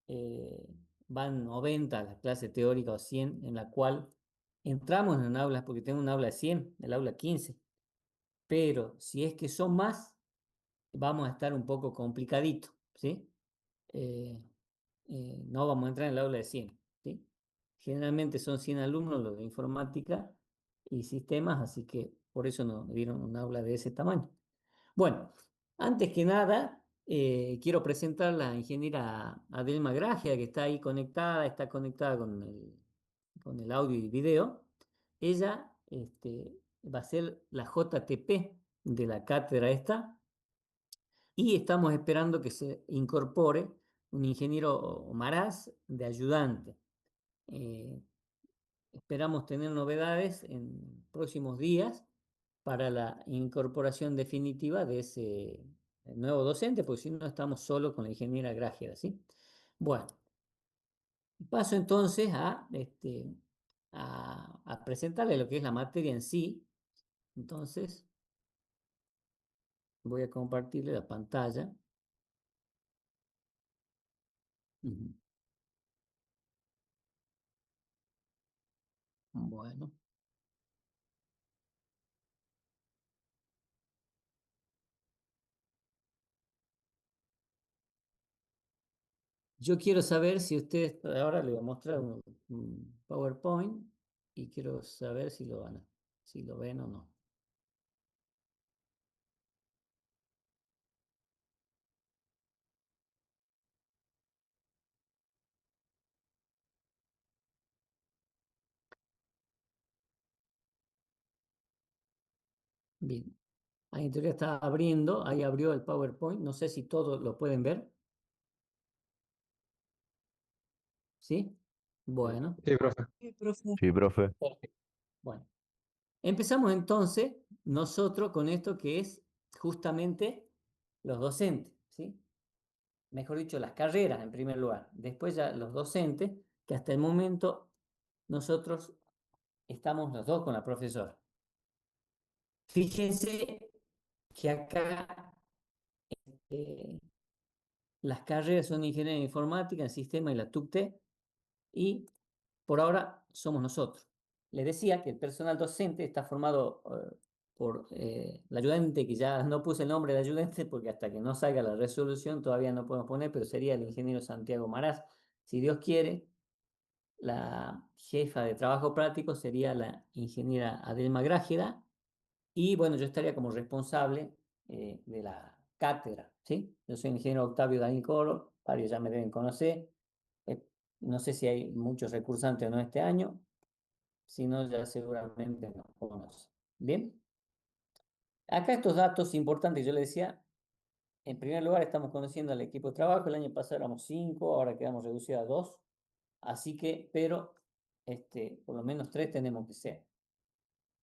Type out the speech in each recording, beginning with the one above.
eh, van 90 a la clase teórica o 100 en la cual entramos en un aula, porque tengo un aula de 100, el aula 15, pero si es que son más, vamos a estar un poco complicadito, ¿sí? Eh, no vamos a entrar en el aula de 100, ¿sí? Generalmente son 100 alumnos los de informática y sistemas, así que por eso nos dieron un aula de ese tamaño. Bueno, antes que nada, quiero presentar a la ingeniera Adelma Gragia, que está conectada con el audio y video. Ella va a ser la JTP de la cátedra esta, y estamos esperando que se incorpore un ingeniero Maraz de ayudante. Eh, Esperamos tener novedades en próximos días para la incorporación definitiva de ese nuevo docente, porque si no estamos solo con la ingeniera Grájera, ¿sí? Bueno, paso entonces a presentarle lo que es la materia en sí. Entonces, voy a compartirle la pantalla. Ujú. Bueno, yo quiero saber si ustedes, ahora les voy a mostrar un PowerPoint y quiero saber si lo ven o no. Bien. Ahí en teoría está abriendo, ahí abrió el PowerPoint, no sé si todos lo pueden ver, ¿sí? Bueno, Sí, profe. Sí, profe. Sí, profe. perfecto. Bueno, empezamos entonces nosotros con esto que es justamente los docentes, ¿sí? Mejor dicho, las carreras en primer lugar. Después ya los docentes, que hasta el momento nosotros estamos los dos con la profesora. Fíjense que acá eh, las carreras son ingeniería informática, en sistema y la TUCT, y por ahora somos nosotros. Les decía que el personal docente está formado por la ayudante, que ya no puse el nombre de ayudante porque hasta que no salga la resolución todavía no podemos poner, pero sería el ingeniero Santiago Maraz. Si Dios quiere, la jefa de trabajo práctico sería la ingeniera Adelma Grájeda, y bueno, yo estaría como responsable de la cátedra, ¿sí? Yo soy el ingeniero Octavio Daniel Coro, varios ya me deben conocer. Eh, no sé si hay muchos recursantes o no este año, si no, ya seguramente nos conocen. Bien, acá estos datos importantes, yo le decía, en primer lugar estamos conociendo al equipo de trabajo, el año pasado éramos 5, ahora quedamos reducidos a 2, así que, pero por lo menos 3 tenemos que ser.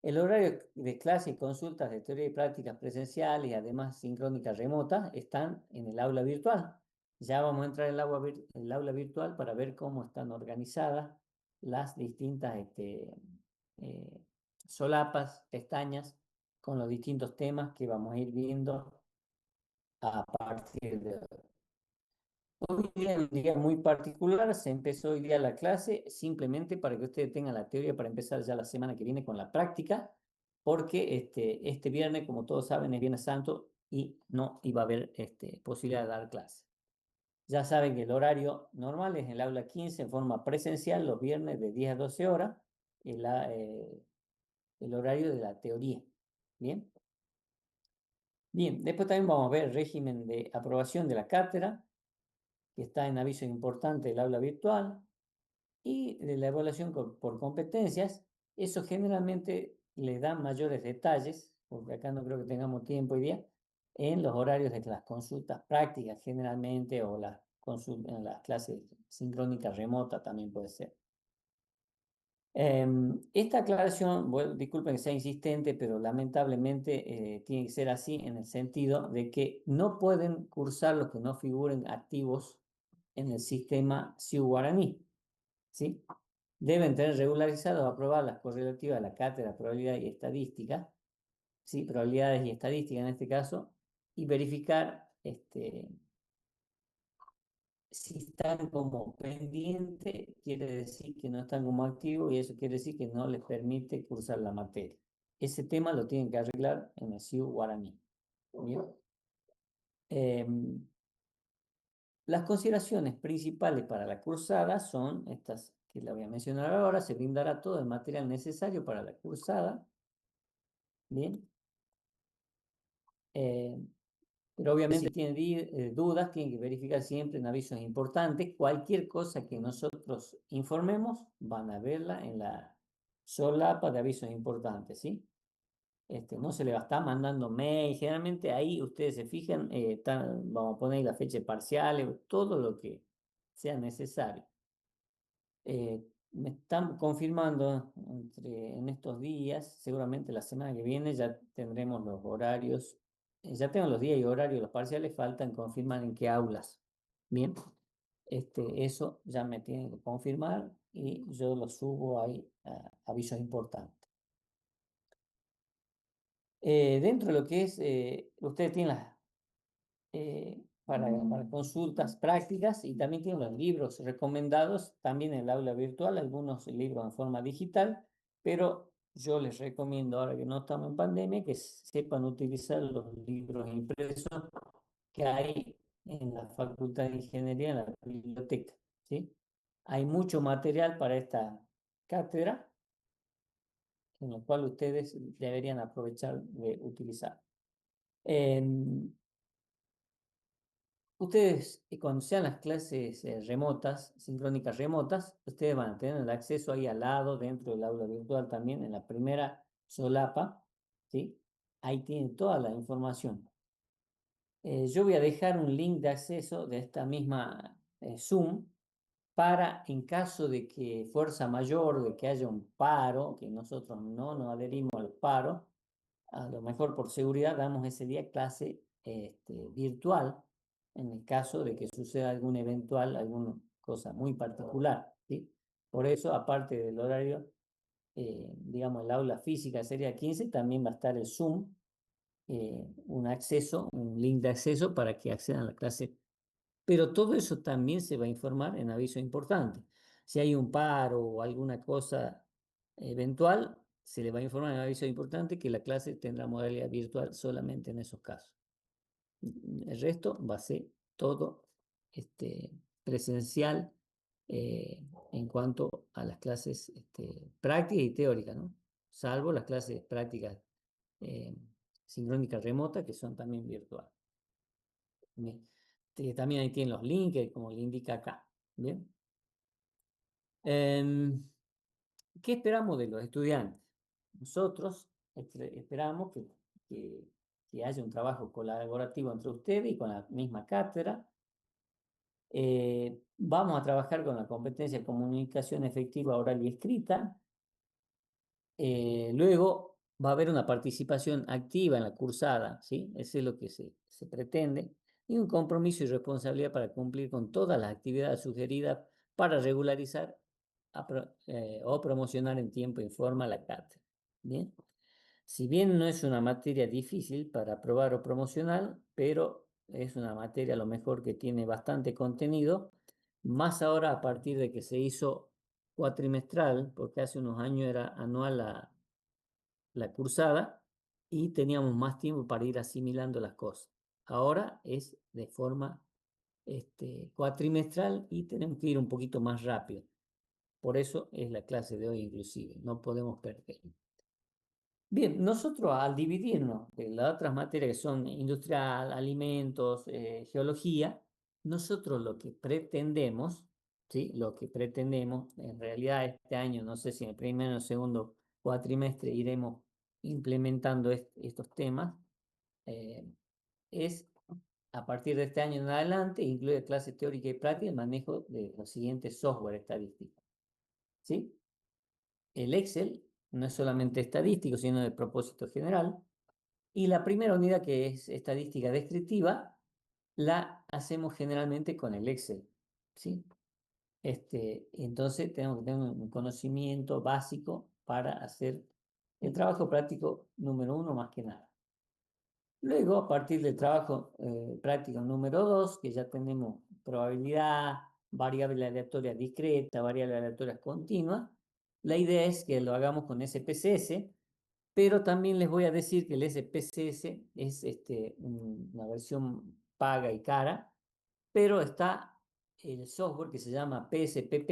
El horario de clase y consultas de teoría y prácticas presenciales y además sincrónicas remotas están en el aula virtual. Ya vamos a entrar en el aula virtual para ver cómo están organizadas las distintas eh, solapas, pestañas, con los distintos temas que vamos a ir viendo a partir de hoy día. Es un día muy particular, se empezó hoy día la clase simplemente para que ustedes tengan la teoría para empezar ya la semana que viene con la práctica, porque este viernes, como todos saben, es Viernes Santo y no iba a haber posibilidad de dar clase. Ya saben que el horario normal es en el aula 15 en forma presencial los viernes de 10 a 12 horas, el horario de la teoría. Bien, bien, después también vamos a ver el régimen de aprobación de la cátedra, que está en aviso importante del aula virtual, y de la evaluación por competencias. Eso generalmente le da mayores detalles, porque acá no creo que tengamos tiempo hoy día, en los horarios de las consultas prácticas generalmente, o en las clases sincrónicas remotas también puede ser. Esta aclaración, bueno, disculpen que sea insistente, pero lamentablemente tiene que ser así en el sentido de que no pueden cursar los que no figuren activos en el sistema CIU Guaraní, ¿sí? Deben tener regularizados o aprobadas las correlativas a la cátedra probabilidad y estadística, ¿sí? Probabilidades y estadística en este caso, y verificar Si están como pendiente, quiere decir que no están como activos y eso quiere decir que no les permite cursar la materia. Ese tema lo tienen que arreglar en el CIU Guaraní. ¿Bien? Las consideraciones principales para la cursada son estas que la voy a mencionar ahora. Se brindará todo el material necesario para la cursada. Bien. Eh, pero obviamente si tienen dudas, tienen que verificar siempre en avisos importantes. Cualquier cosa que nosotros informemos, van a verla en la solapa de avisos importantes, ¿sí? No se le va a estar mandando mail. Generalmente ahí ustedes se fijan, vamos a poner la fecha parcial, todo lo que sea necesario. Me están confirmando en estos días, seguramente la semana que viene ya tendremos los horarios, ya tengo los días y horarios, los parciales, faltan confirmar en qué aulas. Bien, eso ya me tienen que confirmar y yo lo subo ahí a avisos importantes. Dentro de lo que es, ustedes tienen para consultas prácticas y también tienen los libros recomendados, también en el aula virtual, algunos libros en forma digital, pero yo les recomiendo, ahora que no estamos en pandemia, que sepan utilizar los libros impresos que hay en la Facultad de Ingeniería, en la biblioteca, ¿sí? Hay mucho material para esta cátedra, en lo cual ustedes deberían aprovechar de utilizar. Ustedes, cuando sean las clases remotas, sincrónicas remotas, ustedes van a tener el acceso ahí al lado, dentro del aula virtual también, en la primera solapa, ¿sí? Ahí tienen toda la información. Yo voy a dejar un link de acceso de esta misma Zoom para, en caso de que fuerza mayor, de que haya un paro, que nosotros no nos adherimos al paro, a lo mejor por seguridad damos ese día clase virtual en el caso de que suceda algún eventual, alguna cosa muy particular, ¿sí? Por eso, aparte del horario, digamos, el aula física sería 15, también va a estar el Zoom, un acceso, un link de acceso para que accedan a la clase. Pero todo eso también se va a informar en aviso importante. Si hay un paro o alguna cosa eventual, se le va a informar en aviso importante que la clase tendrá modalidad virtual solamente en esos casos. El resto va a ser todo presencial en cuanto a las clases prácticas y teóricas, ¿no? Salvo las clases prácticas eh, sincrónicas remotas, que son también virtuales. Bien. También ahí tienen los links, como le indica acá. Bien. ¿Qué esperamos de los estudiantes? Nosotros esperamos que, que haya un trabajo colaborativo entre ustedes y con la misma cátedra. Vamos a trabajar con la competencia de comunicación efectiva oral y escrita. Luego va a haber una participación activa en la cursada, ¿sí? Eso es lo que se pretende. Y un compromiso y responsabilidad para cumplir con todas las actividades sugeridas para regularizar o promocionar en tiempo y forma la cátedra. Bien. Si bien no es una materia difícil para aprobar o promocionar, pero es una materia a lo mejor que tiene bastante contenido, más ahora a partir de que se hizo cuatrimestral, porque hace unos años era anual la cursada y teníamos más tiempo para ir asimilando las cosas. Ahora es de forma cuatrimestral y tenemos que ir un poquito más rápido. Por eso es la clase de hoy inclusive, no podemos perder. Bien, nosotros al dividirnos de las otras materias que son industrial, alimentos, geología, nosotros lo que pretendemos, ¿sí? Lo que pretendemos, en realidad este año, no sé si en el primero o segundo cuatrimestre iremos implementando estos temas, eh, es a partir de este año en adelante incluir clases teóricas y prácticas el manejo de los siguientes software estadísticos, ¿sí? El Excel no es solamente estadístico, sino de propósito general. Y la primera unidad, que es estadística descriptiva, la hacemos generalmente con el Excel, ¿sí? Entonces tenemos que tener un conocimiento básico para hacer el trabajo práctico número uno más que nada. Luego, a partir del trabajo práctico número 2, que ya tenemos probabilidad, variable aleatoria discreta, variable aleatoria continua. La idea es que lo hagamos con SPSS, pero también les voy a decir que el SPSS es una versión paga y cara, pero está el software que se llama PSPP,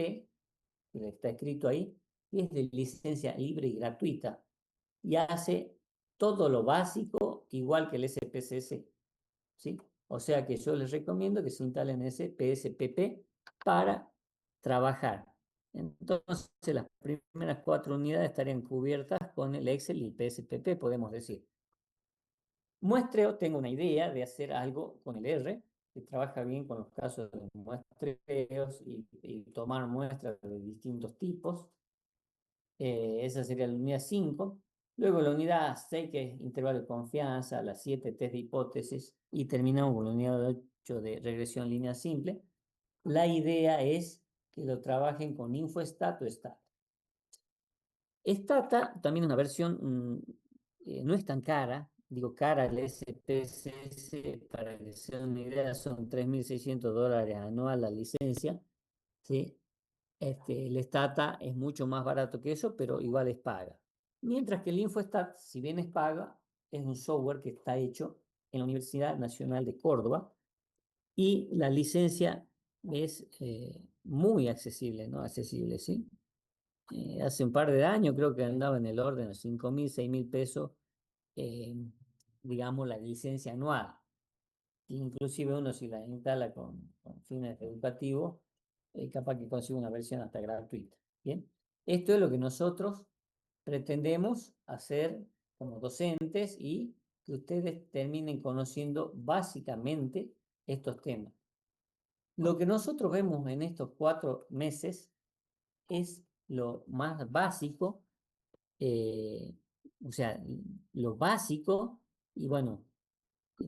que está escrito ahí, y es de licencia libre y gratuita, y hace todo lo básico igual que el SPSS, ¿sí? O sea que yo les recomiendo que se instalen ese PSPP para trabajar. Entonces, las primeras 4 unidades estarían cubiertas con el Excel y el PSPP, podemos decir. Muestreo, tengo una idea de hacer algo con el R, que trabaja bien con los casos de muestreos y tomar muestras de distintos tipos. Esa sería la unidad 5. Luego la unidad 6, que es intervalo de confianza, la 7, test de hipótesis, y terminamos con la unidad 8 de regresión lineal simple. La idea es que lo trabajen con InfoStat o Stat. Stata también es una versión, no es tan cara, digo cara, el SPSS, para que se den una idea, son $3.600 anual la licencia, ¿sí? El Stata es mucho más barato que eso, pero igual es paga. Mientras que el InfoStat, si bien es paga, es un software que está hecho en la Universidad Nacional de Córdoba y la licencia es muy accesible, ¿no? Accesible, ¿sí? Hace un par de años creo que andaba en el orden de 5.000, 6.000 pesos, eh, digamos, la licencia anual. Inclusive uno si la instala con fines educativos, capaz que consigue una versión hasta gratuita. Bien, esto es lo que nosotros pretendemos hacer como docentes y que ustedes terminen conociendo básicamente estos temas. Lo que nosotros vemos en estos 4 meses es lo más básico, eh, o sea, lo básico, y bueno,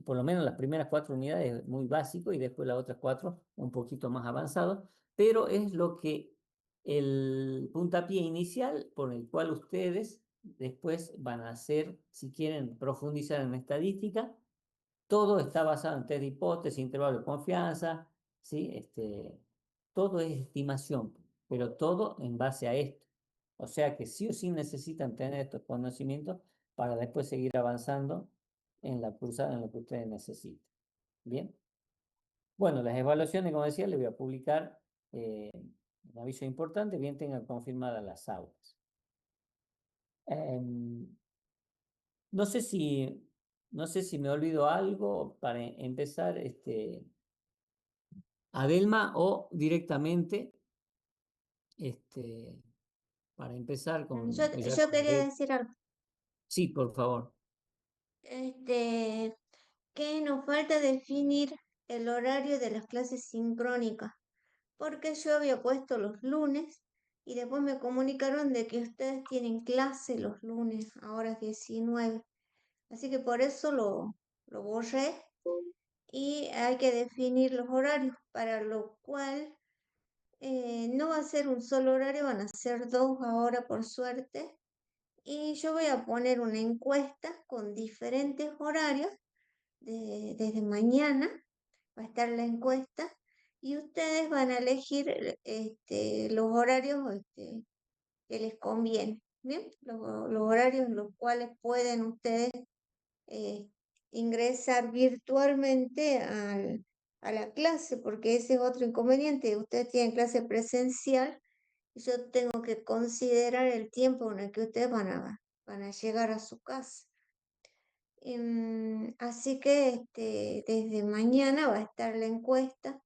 por lo menos las primeras 4 unidades muy básico y después las otras 4 un poquito más avanzado, pero es lo que el puntapié inicial por el cual ustedes después van a hacer, si quieren profundizar en estadística, todo está basado en test de hipótesis, intervalo de confianza, ¿sí? Todo es estimación, pero todo en base a esto. O sea que sí o sí necesitan tener estos conocimientos para después seguir avanzando en la cursada en lo que ustedes necesiten. Bien. Bueno, las evaluaciones, como decía, les voy a publicar un aviso importante, bien tengan confirmadas las aulas. Em, no sé si, no sé si me olvido algo para empezar, Adelma, o directamente, este, para empezar Yo, con, ya yo con quería decir algo, Sí, por favor. este, que nos falta definir el horario de las clases sincrónicas, porque yo había puesto los lunes y después me comunicaron de que ustedes tienen clase los lunes, ahora es 19, así que por eso lo borré y hay que definir los horarios, para lo cual no va a ser un solo horario, van a ser dos ahora por suerte. Y yo voy a poner una encuesta con diferentes horarios desde mañana, va a estar la encuesta y ustedes van a elegir los horarios que les conviene, ¿bien? Los horarios en los cuales pueden ustedes eh, ingresar virtualmente a la clase, porque ese es otro inconveniente. Ustedes tienen clase presencial y yo tengo que considerar el tiempo en el que ustedes van a llegar a su casa. Así que desde mañana va a estar la encuesta.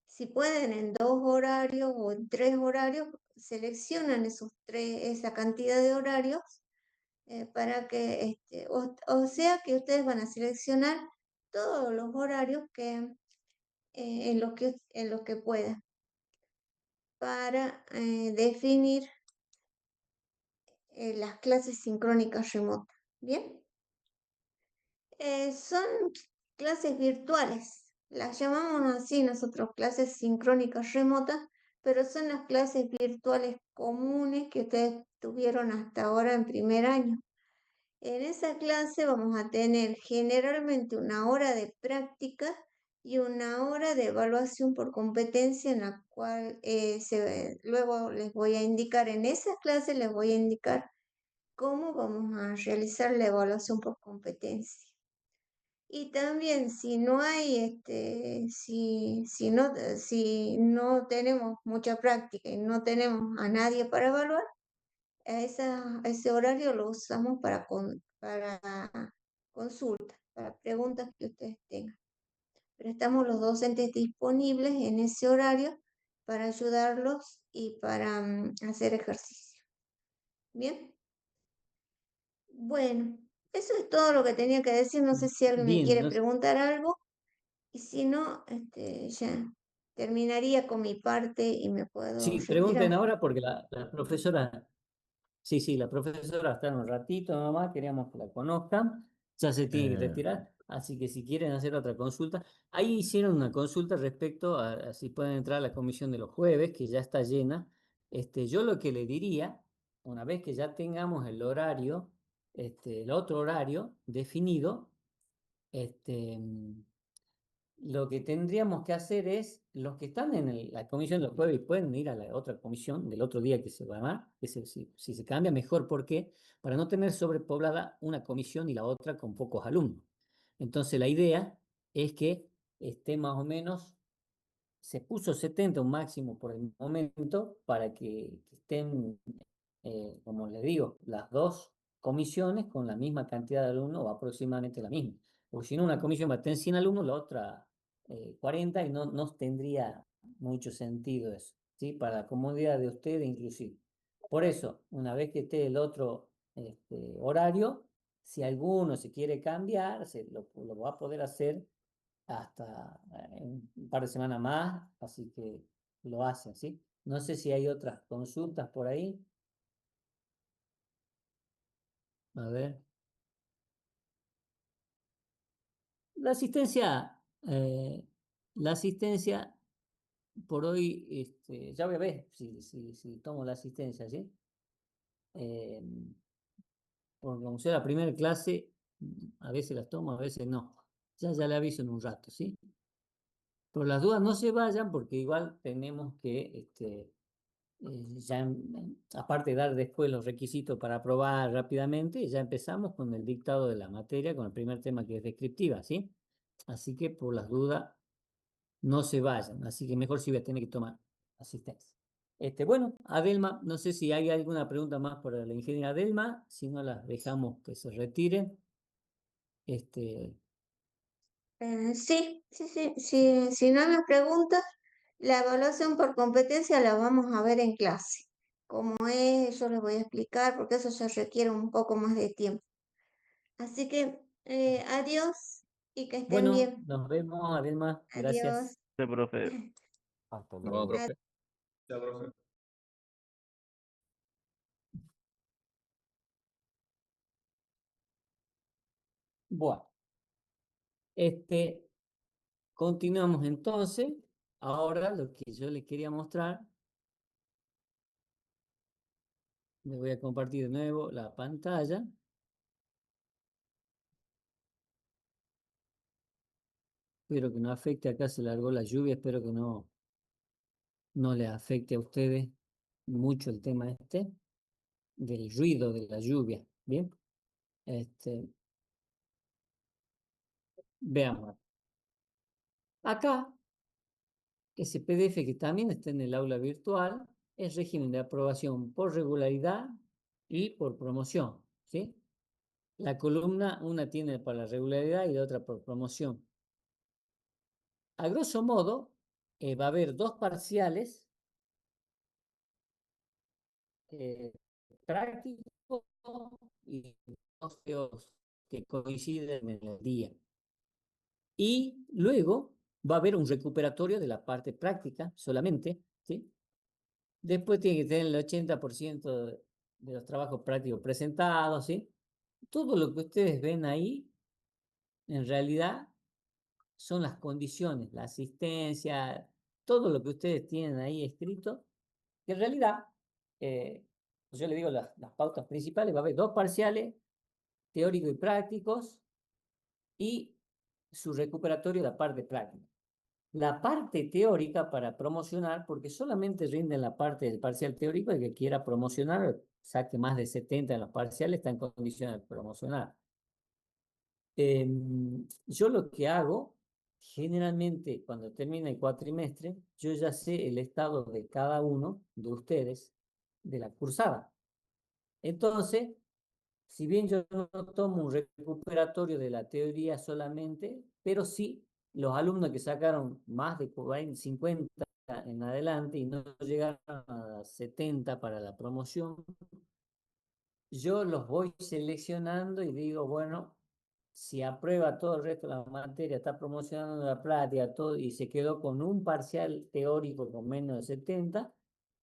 Si pueden en 2 horarios o en 3 horarios, seleccionan esa cantidad de horarios para que, o sea que ustedes van a seleccionar todos los horarios en los que puedan para definir las clases sincrónicas remotas. ¿Bien? Son clases virtuales, las llamamos así nosotros, clases sincrónicas remotas, pero son las clases virtuales comunes que ustedes tuvieron hasta ahora en primer año. En esa clase vamos a tener generalmente una hora de práctica y una hora de evaluación por competencia en la cual luego les voy a indicar en esas clases, les voy a indicar cómo vamos a realizar la evaluación por competencia. Y también si no hay, si no tenemos mucha práctica y no tenemos a nadie para evaluar, ese horario lo usamos para consultas, para preguntas que ustedes tengan. Pero estamos los docentes disponibles en ese horario para ayudarlos y para hacer ejercicio. Bien, bueno, eso es todo lo que tenía que decir. No sé si alguien me Bien, quiere preguntar algo. Y si no, ya terminaría con mi parte y me puedo sí, pregunten retirar. ahora porque la profesora, sí, sí, la profesora está en un ratito nomás, queríamos que la conozcan, ya se tiene que Eh, retirar, así que si quieren hacer otra consulta, ahí hicieron una consulta respecto a si pueden entrar a la comisión de los jueves, que ya está llena. Yo lo que le diría, una vez que ya tengamos el horario, el otro horario definido, este, lo que tendríamos que hacer es, los que están en la comisión de los jueves pueden ir a la otra comisión del otro día que se va a llamar, si se cambia mejor, ¿por qué? Para no tener sobrepoblada una comisión y la otra con pocos alumnos. Entonces la idea es que esté más o menos, se puso 70 un máximo por el momento para que estén, como les digo, las dos comisiones con la misma cantidad de alumnos o aproximadamente la misma. Porque si no, una comisión va a tener 100 alumnos, la otra 40 y no tendría mucho sentido eso, ¿sí? Para la comodidad de ustedes inclusive. Por eso, una vez que esté el otro horario, si alguno se quiere cambiar, lo va a poder hacer hasta un par de semanas más, así que lo hacen, ¿sí? No sé si hay otras consultas por ahí. A ver. La asistencia, eh, la asistencia por hoy, ya voy a ver si tomo la asistencia, ¿sí? Eh, Porque como sea la primera clase, a veces las tomo, a veces no. Ya le aviso en un rato, ¿sí? Por las dudas no se vayan porque igual tenemos que aparte de dar después los requisitos para aprobar rápidamente, ya empezamos con el dictado de la materia, con el primer tema que es descriptiva, ¿sí? Así que por las dudas no se vayan, así que mejor si voy a tener que tomar asistencia. Bueno, Adelma, no sé si hay alguna pregunta más para la ingeniera Adelma, si no las dejamos que se retire. Este, Sí, si no hay más preguntas, la evaluación por competencia la vamos a ver en clase. Como es, yo les voy a explicar porque eso ya requiere un poco más de tiempo. Así que adiós y que estén bueno, bien. nos vemos, Adelma, Adiós. gracias. sí, profe. Hasta No, luego. profe. Ya, profe. Bueno, continuamos entonces. Ahora lo que yo les quería mostrar, les voy a compartir de nuevo la pantalla. Espero que no afecte, acá se largó la lluvia, espero que no les afecte a ustedes mucho el tema del ruido de la lluvia. Bien, veamos. Acá, ese PDF que también está en el aula virtual, es régimen de aprobación por regularidad y por promoción, ¿sí? La columna, una tiene para la regularidad y la otra por promoción. A grosso modo, va a haber dos parciales prácticos y dos teóricos que coinciden en el día. Y luego va a haber un recuperatorio de la parte práctica solamente, ¿sí? Después tiene que tener el 80% de los trabajos prácticos presentados, ¿sí? Todo lo que ustedes ven ahí, en realidad, son las condiciones, la asistencia, todo lo que ustedes tienen ahí escrito, que en realidad, yo le digo las pautas principales, va a haber dos parciales, teóricos y prácticos, y su recuperatorio de la parte práctica. la parte teórica para promocionar, porque solamente rinden la parte del parcial teórico el que quiera promocionar, saque más de 70 en los parciales, está en condiciones de promocionar. Yo lo que hago, generalmente cuando termina el cuatrimestre, yo ya sé el estado de cada uno de ustedes de la cursada. Entonces, si bien yo no tomo un recuperatorio de la teoría solamente, pero sí los alumnos que sacaron más de 40, 50 en adelante y no llegaron a 70 para la promoción, yo los voy seleccionando y digo, bueno, si aprueba todo el resto de la materia, está promocionando la práctica, todo, y se quedó con un parcial teórico con menos de 70,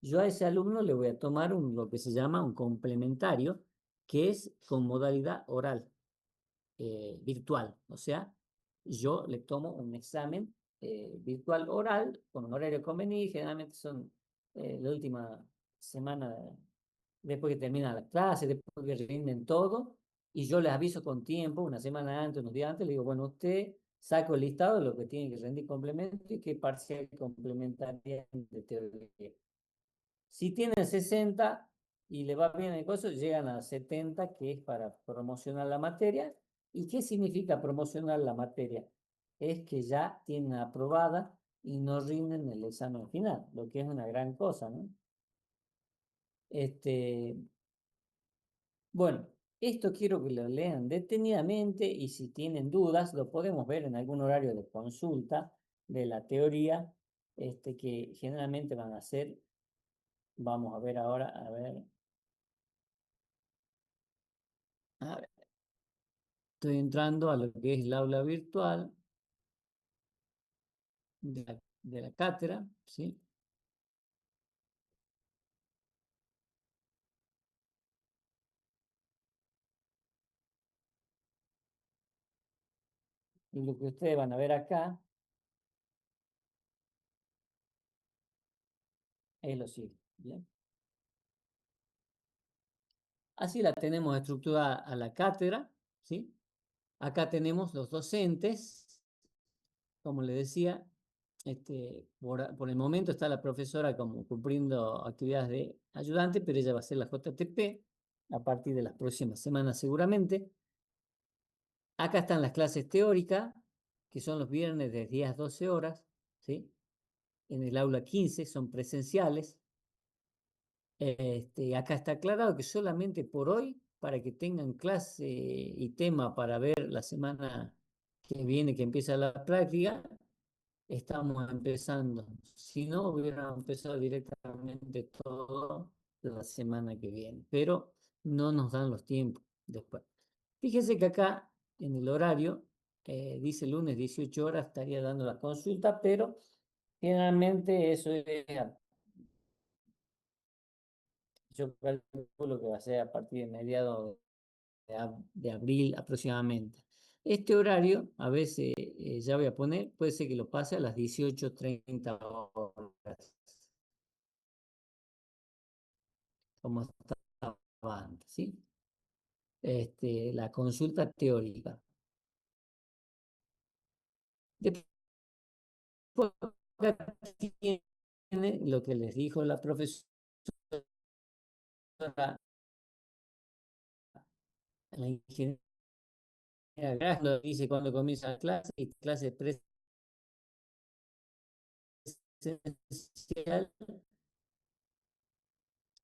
yo a ese alumno le voy a tomar lo que se llama un complementario, que es con modalidad oral, virtual. O sea, yo le tomo un examen virtual oral con un horario convenido, generalmente son la última semana después que termina la clase, después que rinden todo, y yo les aviso con tiempo, una semana antes, unos días antes, le digo, bueno, usted saca el listado de lo que tiene que rendir complemento y qué parcial complementaria de teoría. Si tienen 60 y le va bien el curso, llegan a 70, que es para promocionar la materia. ¿Y qué significa promocionar la materia? Es que ya tienen aprobada y no rinden el examen final, lo que es una gran cosa, ¿no? Este, bueno, esto quiero que lo lean detenidamente y si tienen dudas, lo podemos ver en algún horario de consulta de la teoría, que generalmente van a ser, vamos a ver ahora, a ver, estoy entrando a lo que es el aula virtual de la cátedra, ¿sí? Y lo que ustedes van a ver acá es lo siguiente, ¿bien? Así la tenemos estructurada a la cátedra, ¿sí? Acá tenemos los docentes, como le decía, por el momento está la profesora como cumpliendo actividades de ayudante, pero ella va a ser la JTP a partir de las próximas semanas seguramente. Acá están las clases teóricas, que son los viernes de 10 a 12 horas, ¿sí? En el aula 15 son presenciales. Acá está aclarado que solamente por hoy, para que tengan clase y tema para ver la semana que viene, que empieza la práctica, estamos empezando. Si no, hubiéramos empezado directamente todo la semana que viene, pero no nos dan los tiempos después. Fíjese que acá en el horario dice lunes 18 horas estaría dando la consulta, pero generalmente eso es, yo calculo que va a ser a partir de mediados de abril aproximadamente. Este horario, a veces ya voy a poner, puede ser que lo pase a las 18:30 horas, como estaba antes, ¿sí? La consulta teórica. Después acá tiene lo que les dijo la profesora, la ingeniera Grasno, dice cuando comienza la clase, y clase presencial,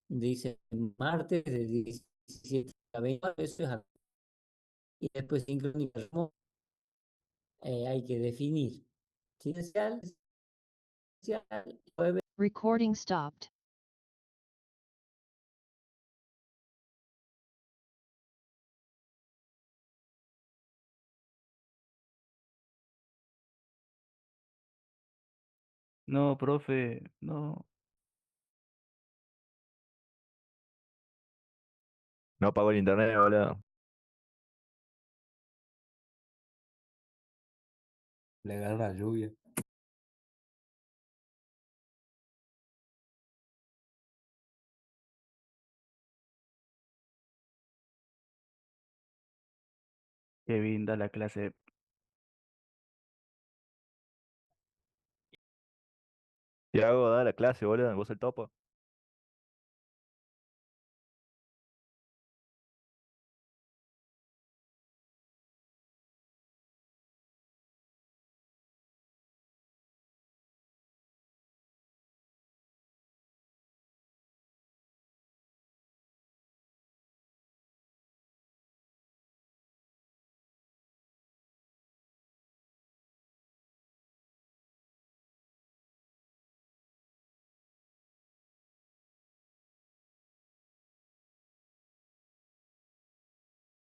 dice martes de 17 a 20, eso es y después sincrónica hay que definir. Presencial, jueves. Recording stopped. No, profe, no. No pago el internet, boludo. Le agarra la lluvia. Qué linda la clase. Tiago, da la clase, boludo, vos el topo.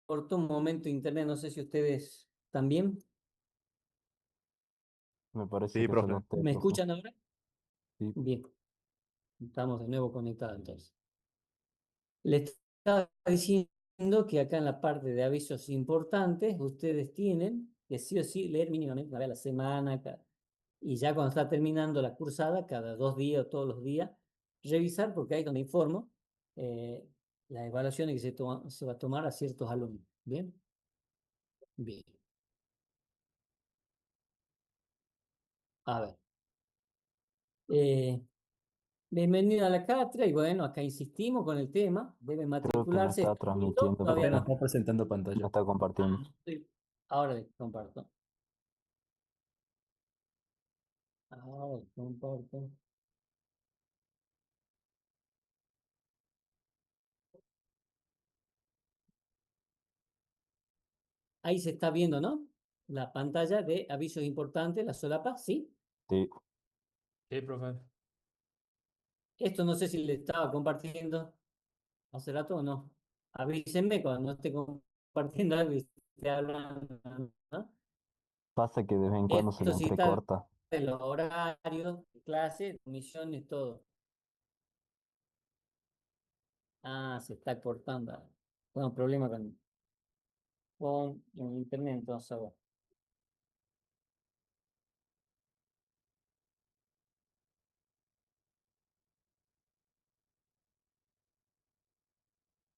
Cortó un momento internet, no sé si ustedes también. Me parece Sí, que solo profe. usted, ¿Me profe. escuchan ahora? Sí, Bien, estamos de nuevo conectados entonces. Les estaba diciendo que acá en la parte de avisos importantes, ustedes tienen que sí o sí leer mínimamente una vez a la semana, y ya cuando está terminando la cursada, cada 2 días o todos los días, revisar, porque ahí es donde informo eh, las evaluaciones que se va a tomar a ciertos alumnos. ¿Bien? Bien. A ver. Eh, Bienvenido a la cátedra y bueno, acá insistimos con el tema, debe creo que me matricularse. está ¿Está viendo? transmitiendo, Todavía profe. no. Me está presentando pantalla. Me está compartiendo. Ahora les comparto. Ahora les comparto. Ahí se está viendo, ¿no? La pantalla de avisos importantes, la solapa, ¿sí? Sí, Sí, profe. Esto no sé si le estaba compartiendo hace rato o no. Avísenme cuando no esté compartiendo algo y esté hablando, ¿no? pasa que de vez en cuando se le Esto sí está entrecorta. de los horarios, de clases, misiones, todo. Ah, se está cortando. Bueno, problema con el internet, entonces, a ver.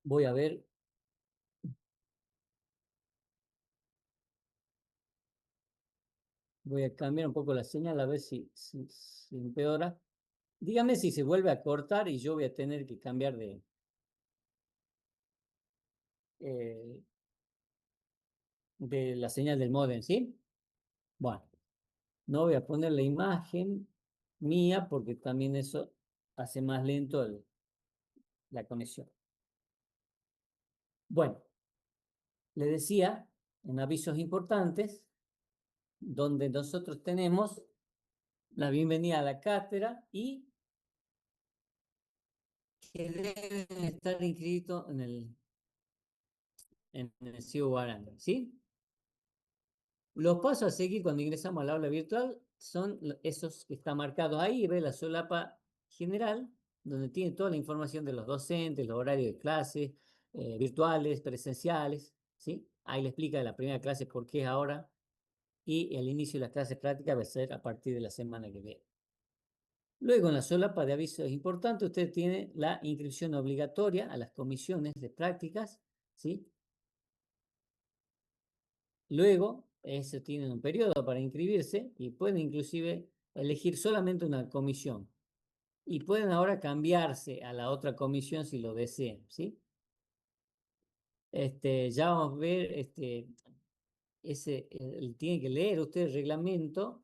Voy a ver, voy a cambiar un poco la señal a ver si empeora. Dígame si se vuelve a cortar y yo voy a tener que cambiar eh, de la señal del módem, ¿sí? Bueno, no voy a poner la imagen mía porque también eso hace más lento la conexión. Bueno, le decía en avisos importantes, donde nosotros tenemos la bienvenida a la cátedra y que deben estar inscritos en el CIU Baranda, ¿sí? Los pasos a seguir cuando ingresamos al aula virtual son esos que están marcados ahí, ve la solapa general, donde tiene toda la información de los docentes, los horarios de clase, virtuales, presenciales, ¿sí? Ahí le explica la primera clase por qué es ahora y el inicio de las clases prácticas va a ser a partir de la semana que viene. Luego, en la solapa de avisos importantes, usted tiene la inscripción obligatoria a las comisiones de prácticas, ¿sí? Luego, eso tienen un periodo para inscribirse y pueden inclusive elegir solamente una comisión. Y pueden ahora cambiarse a la otra comisión si lo desean, ¿sí? Ya vamos a ver, tiene que leer usted el reglamento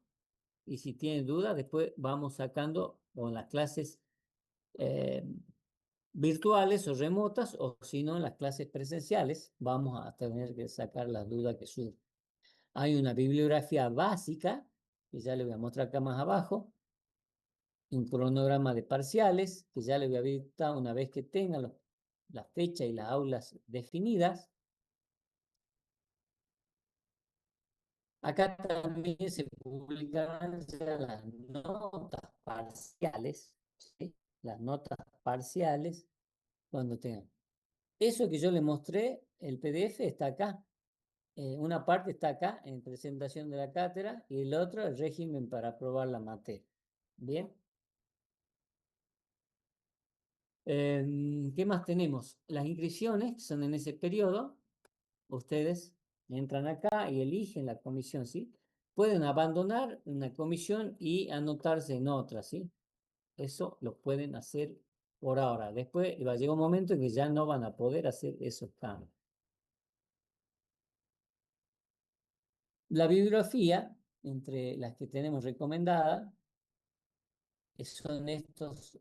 y si tiene dudas, después vamos sacando con las clases eh, virtuales o remotas o si no, en las clases presenciales vamos a tener que sacar las dudas que surgen. Hay una bibliografía básica, que ya le voy a mostrar acá más abajo, un cronograma de parciales, que ya le voy a habilitar una vez que tenga la fecha y las aulas definidas. Acá también se publicarán ya las notas parciales, ¿sí? Las notas parciales cuando tengan. Eso que yo le mostré, el PDF está acá. Una parte está acá en presentación de la cátedra y el otro el régimen para aprobar la materia. Bien. ¿Qué más tenemos? Las inscripciones son en ese periodo. Ustedes entran acá y eligen la comisión, ¿sí? Pueden abandonar una comisión y anotarse en otra, ¿sí? Eso lo pueden hacer por ahora. Después va a llegar un momento en que ya no van a poder hacer esos cambios. La bibliografía, entre las que tenemos recomendada, son estos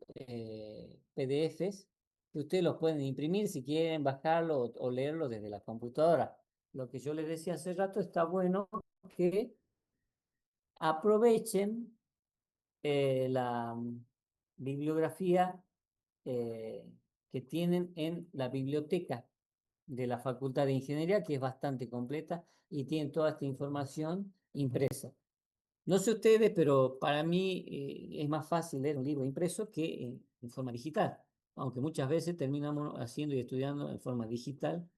PDFs que ustedes los pueden imprimir si quieren bajarlo o leerlo desde la computadora. Lo que yo les decía hace rato, está bueno que aprovechen la bibliografía que tienen en la biblioteca de la Facultad de Ingeniería, que es bastante completa y tienen toda esta información impresa. No sé ustedes, pero para mí es más fácil leer un libro impreso que en forma digital, aunque muchas veces terminamos haciendo y estudiando en forma digital,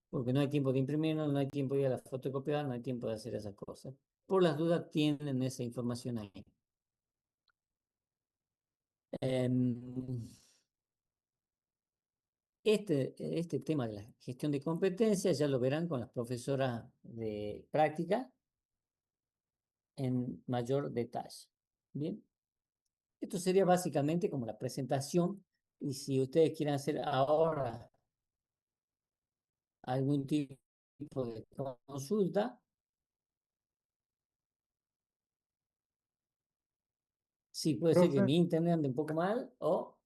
porque no hay tiempo de imprimirlo, no hay tiempo de ir a la fotocopiadora, no hay tiempo de hacer esas cosas. Por las dudas tienen esa información ahí. Em, Este tema de la gestión de competencias ya lo verán con las profesoras de práctica en mayor detalle. Bien, esto sería básicamente como la presentación, y si ustedes quieren hacer ahora algún tipo de consulta, sí, puede ser que Profe, mi internet ande un poco mal o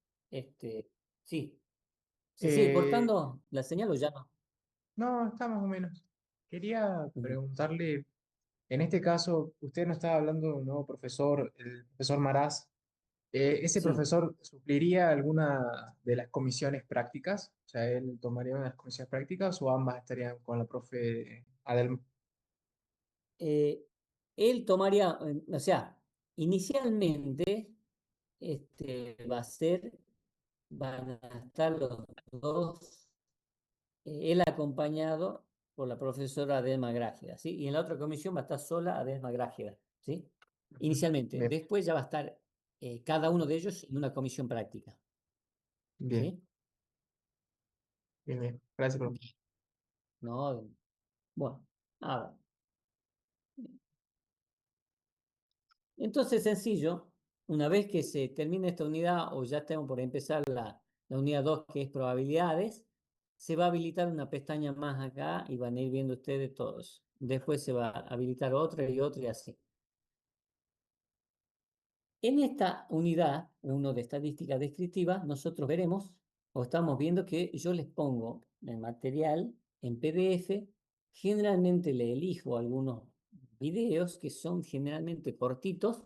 sí. ¿Se sigue eh, cortando la señal o ya no? no, está más o menos. Quería Ujú. preguntarle, en este caso, usted nos estaba hablando de un nuevo profesor, el profesor Maraz. ¿Ese Sí. profesor supliría alguna de las comisiones prácticas? O sea, ¿él tomaría una de las comisiones prácticas o ambas estarían con la profe Adelma? eh, Él tomaría, o sea, inicialmente va a ser, van a estar los dos, él acompañado por la profesora Adelma Grágida, ¿sí? Y en la otra comisión va a estar sola Adelma Grágida, ¿sí? Ujú. Inicialmente, Bien, después ya va a estar cada uno de ellos en una comisión práctica, bien, ¿sí? bien, bien. Gracias, profe. No, bueno, a ver. Entonces, sencillo, una vez que se termine esta unidad o ya estemos por empezar la unidad 2 que es probabilidades, se va a habilitar una pestaña más acá y van a ir viendo ustedes todos. Después se va a habilitar otra y así. En esta unidad 1 de estadística descriptiva, nosotros veremos o estamos viendo que yo les pongo el material en PDF. Generalmente le elijo algunos videos que son generalmente cortitos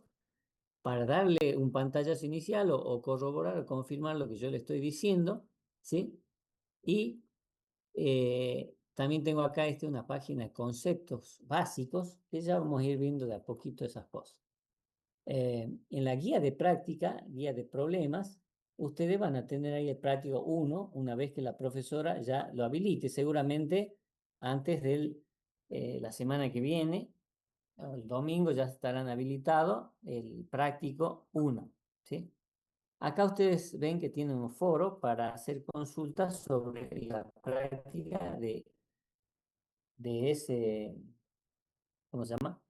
para darle un pantallazo inicial o corroborar o confirmar lo que yo le estoy diciendo, ¿sí? Y también tengo acá una página de conceptos básicos que ya vamos a ir viendo de a poquito esas cosas. En la guía de práctica, guía de problemas, ustedes van a tener ahí el práctico 1 una vez que la profesora ya lo habilite, seguramente antes de la semana que viene el domingo ya estarán habilitados el práctico 1, ¿sí? Acá ustedes ven que tienen un foro para hacer consultas sobre la práctica de ese, ¿cómo se llama?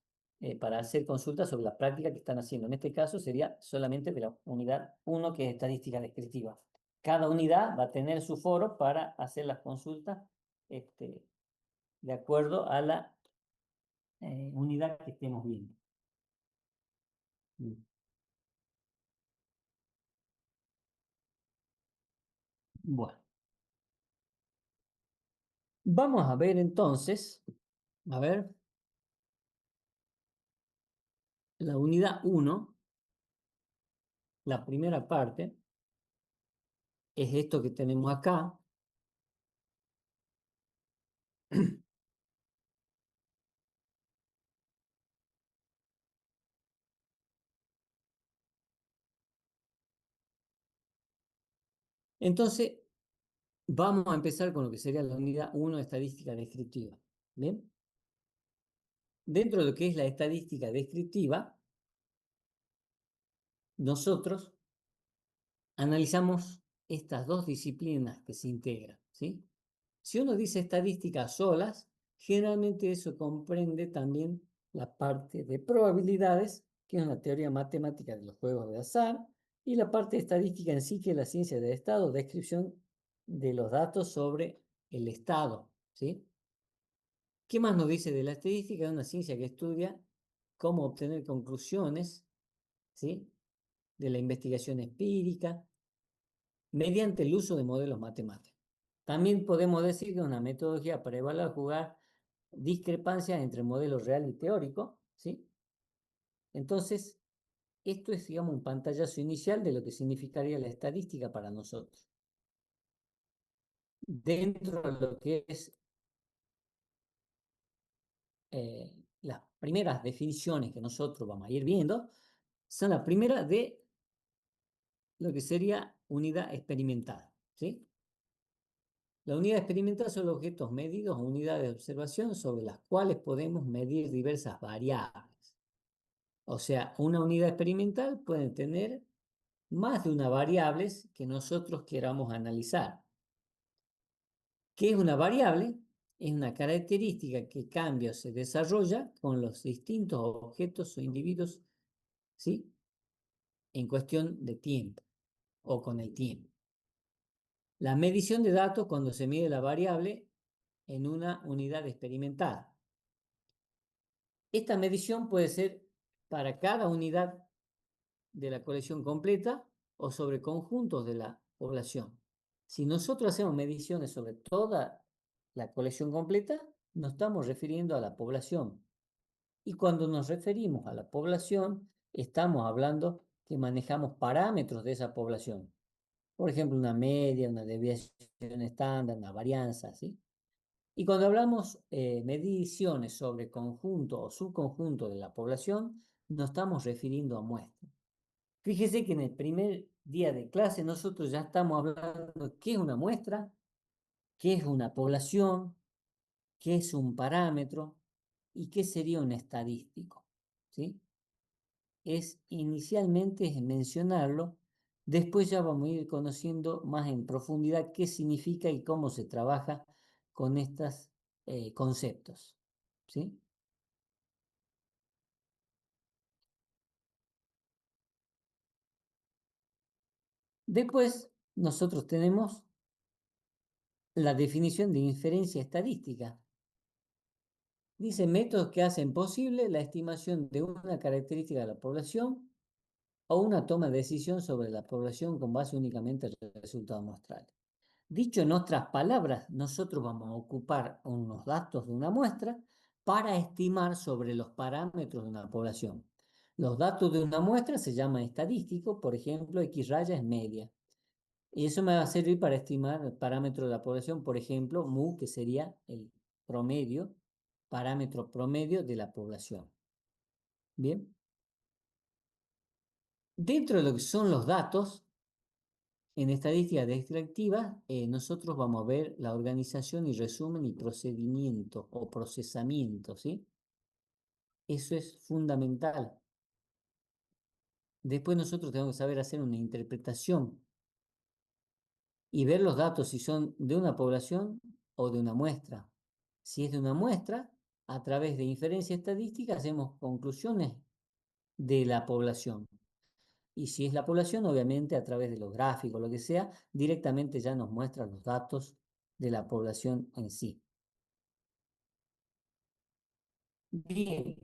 Para hacer consultas sobre la práctica que están haciendo. En este caso sería solamente de la unidad 1, que es estadística descriptiva. Cada unidad va a tener su foro para hacer las consultas de acuerdo a la unidad que estemos viendo. Bueno, vamos a ver entonces, a ver, la unidad 1, la primera parte, es esto que tenemos acá. Entonces, vamos a empezar con lo que sería la unidad 1 de estadística descriptiva. ¿Bien? Dentro de lo que es la estadística descriptiva, nosotros analizamos estas dos disciplinas que se integran, ¿sí? Si uno dice estadística solas, generalmente eso comprende también la parte de probabilidades, que es una teoría matemática de los juegos de azar, Y la parte estadística en sí, que es la ciencia del estado, descripción de los datos sobre el estado, ¿sí? ¿Qué más nos dice de la estadística? Es una ciencia que estudia cómo obtener conclusiones, ¿sí? De la investigación empírica mediante el uso de modelos matemáticos. También podemos decir que es una metodología para evaluar, jugar discrepancias entre modelos real y teórico, ¿sí? Entonces, esto es, digamos, un pantallazo inicial de lo que significaría la estadística para nosotros. Dentro de lo que es las primeras definiciones que nosotros vamos a ir viendo, son las primeras de lo que sería unidad experimental, ¿sí? La unidad experimental son los objetos medidos o unidades de observación sobre las cuales podemos medir diversas variables. O sea, una unidad experimental puede tener más de una variable que nosotros queramos analizar. ¿Qué es una variable? Es una característica que cambia o se desarrolla con los distintos objetos o individuos, ¿sí? En cuestión de tiempo o con el tiempo. La medición de datos cuando se mide la variable en una unidad experimental. Esta medición puede ser para cada unidad de la colección completa o sobre conjuntos de la población. Si nosotros hacemos mediciones sobre toda la colección completa, nos estamos refiriendo a la población. Y cuando nos referimos a la población, estamos hablando que manejamos parámetros de esa población. Por ejemplo, una media, una desviación estándar, una varianza, ¿sí? Y cuando hablamos mediciones sobre conjunto o subconjunto de la población, nos estamos refiriendo a muestras. Fíjese que en el primer día de clase nosotros ya estamos hablando de qué es una muestra, qué es una población, qué es un parámetro y qué sería un estadístico, ¿sí? Inicialmente es mencionarlo, después ya vamos a ir conociendo más en profundidad qué significa y cómo se trabaja con estos conceptos, ¿sí? Después nosotros tenemos la definición de inferencia estadística. Dice métodos que hacen posible la estimación de una característica de la población o una toma de decisión sobre la población con base únicamente en resultados muestrales. Dicho en otras palabras, nosotros vamos a ocupar unos datos de una muestra para estimar sobre los parámetros de una población. Los datos de una muestra se llaman estadísticos, por ejemplo, X raya es media. Y eso me va a servir para estimar el parámetro de la población, por ejemplo, mu, que sería el promedio, parámetro promedio de la población. Bien. Dentro de lo que son los datos, en estadística descriptiva, nosotros vamos a ver la organización y resumen y procedimiento o procesamiento, ¿sí? Eso es fundamental. Después nosotros tenemos que saber hacer una interpretación y ver los datos si son de una población o de una muestra. Si es de una muestra, a través de inferencia estadística hacemos conclusiones de la población. Y si es la población, obviamente a través de los gráficos, lo que sea, directamente ya nos muestra los datos de la población en sí. Bien,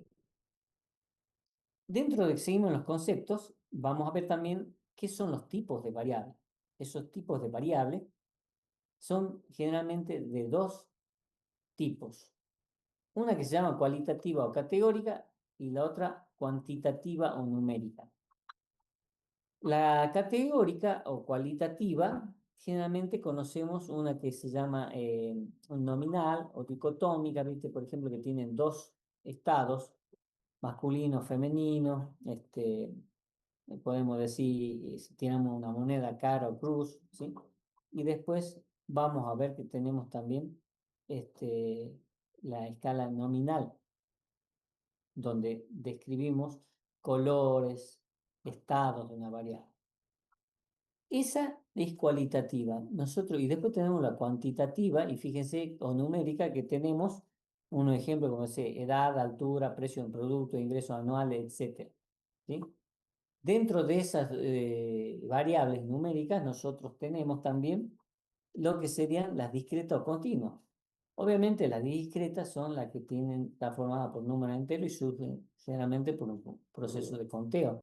dentro de que seguimos los conceptos, vamos a ver también qué son los tipos de variables. Esos tipos de variables son generalmente de dos tipos. Una que se llama cualitativa o categórica y la otra cuantitativa o numérica. La categórica o cualitativa, generalmente conocemos una que se llama un nominal o dicotómica, ¿viste? Por ejemplo, que tienen dos estados, masculino, femenino, podemos decir si tenemos una moneda cara o cruz, ¿sí? Y después vamos a ver que tenemos también la escala nominal, donde describimos colores, estados de una variable. Esa es cualitativa. Nosotros, y después tenemos la cuantitativa, y fíjense, o numérica, que tenemos unos ejemplos como edad, altura, precio de un producto, ingresos anuales, etc. ¿Sí? Dentro de esas variables numéricas, nosotros tenemos también lo que serían las discretas o continuas. Obviamente las discretas son las que están formadas por números enteros y surgen generalmente por un proceso de conteo.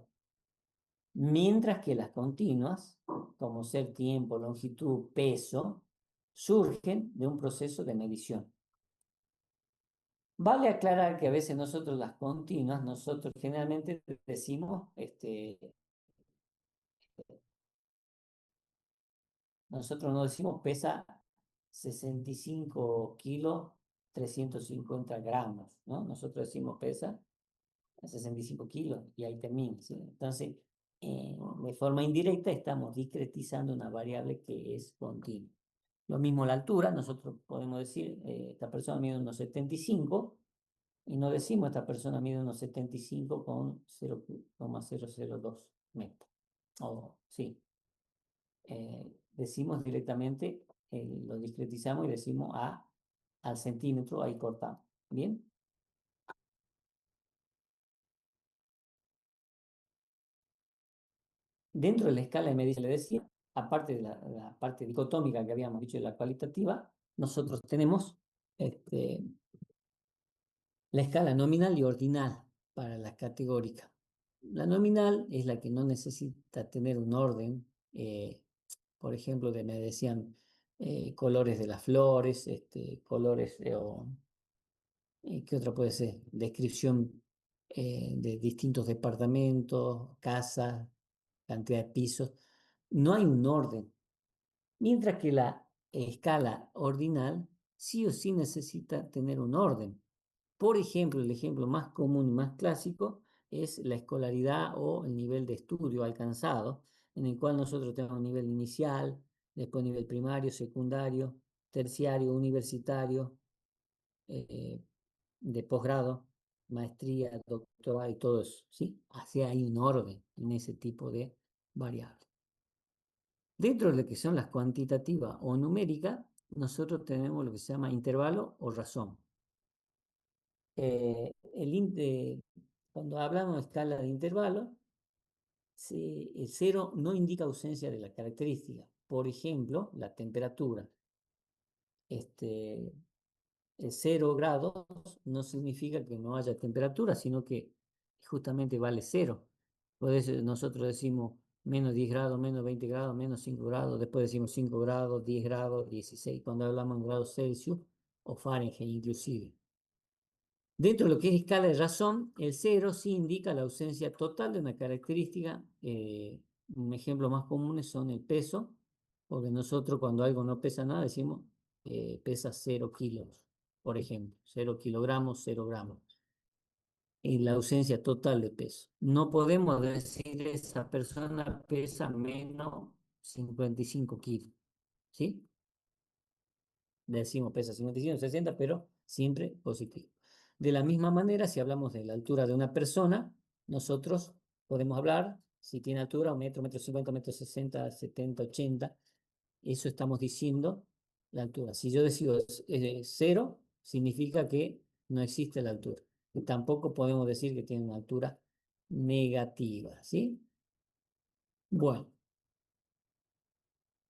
Mientras que las continuas, como ser tiempo, longitud, peso, surgen de un proceso de medición. Vale aclarar que a veces nosotros las continuas, nosotros generalmente decimos, nosotros no decimos pesa 65 kilos, 350 gramos, ¿no? Nosotros decimos pesa 65 kilos y ahí termina, ¿sí? Entonces, de forma indirecta estamos discretizando una variable que es continua. Lo mismo la altura, nosotros podemos decir, esta persona mide unos 75 y no decimos esta persona mide unos 75 con 0,002 metros. O sí, decimos directamente, lo discretizamos y decimos al centímetro, ahí cortamos. ¿Bien? Dentro de la escala de medición, le decía, aparte de la parte dicotómica que habíamos dicho de la cualitativa, nosotros tenemos la escala nominal y ordinal para la categórica. La nominal es la que no necesita tener un orden, por ejemplo, me decían colores de las flores, colores ¿qué otra puede ser? Descripción de distintos departamentos, casas, cantidad de pisos. No hay un orden. Mientras que la escala ordinal sí o sí necesita tener un orden. Por ejemplo, el ejemplo más común y más clásico es la escolaridad o el nivel de estudio alcanzado, en el cual nosotros tenemos un nivel inicial, después nivel primario, secundario, terciario, universitario, de posgrado, maestría, doctorado y todo eso, ¿sí? Así hay un orden en ese tipo de variables. Dentro de lo que son las cuantitativas o numéricas, nosotros tenemos lo que se llama intervalo o razón. Cuando hablamos de escala de intervalo, el cero no indica ausencia de la característica. Por ejemplo, la temperatura. 0 grados no significa que no haya temperatura, sino que justamente vale 0. Por eso nosotros decimos menos 10 grados, menos 20 grados, menos 5 grados, después decimos 5 grados, 10 grados, 16, cuando hablamos en grados Celsius o Fahrenheit inclusive. Dentro de lo que es escala de razón, el 0 sí indica la ausencia total de una característica. Un ejemplo más común son el peso, porque nosotros cuando algo no pesa nada decimos pesa 0 kilos, por ejemplo, 0 kilogramos, 0 gramos. Y la ausencia total de peso. No podemos decir esa persona pesa menos 55 kilos, ¿sí? Decimos pesa 55, 60, pero siempre positivo. De la misma manera, si hablamos de la altura de una persona, nosotros podemos hablar, si tiene altura, 1 metro, 1,50 m, 1,60 m, 70, 80, eso estamos diciendo la altura. Si yo decido 0, significa que no existe la altura. Y tampoco podemos decir que tiene una altura negativa, ¿sí? Bueno,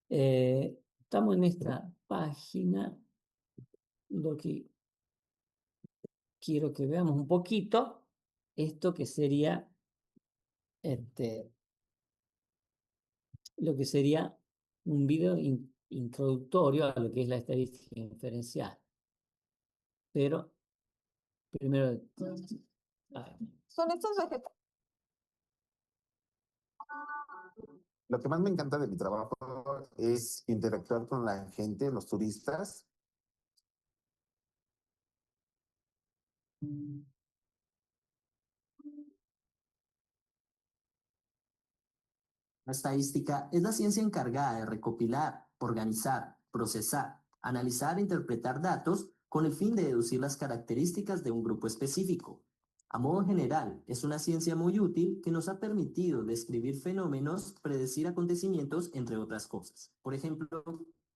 estamos en esta página, lo que quiero que veamos un poquito esto que sería lo que sería un video introductorio a lo que es la estadística inferencial. Pero primero, Son estos vegetales. Lo que más me encanta de mi trabajo es interactuar con la gente, los turistas. La estadística es la ciencia encargada de recopilar, organizar, procesar, analizar e interpretar datos con el fin de deducir las características de un grupo específico. A modo general, es una ciencia muy útil que nos ha permitido describir fenómenos, predecir acontecimientos, entre otras cosas. Por ejemplo,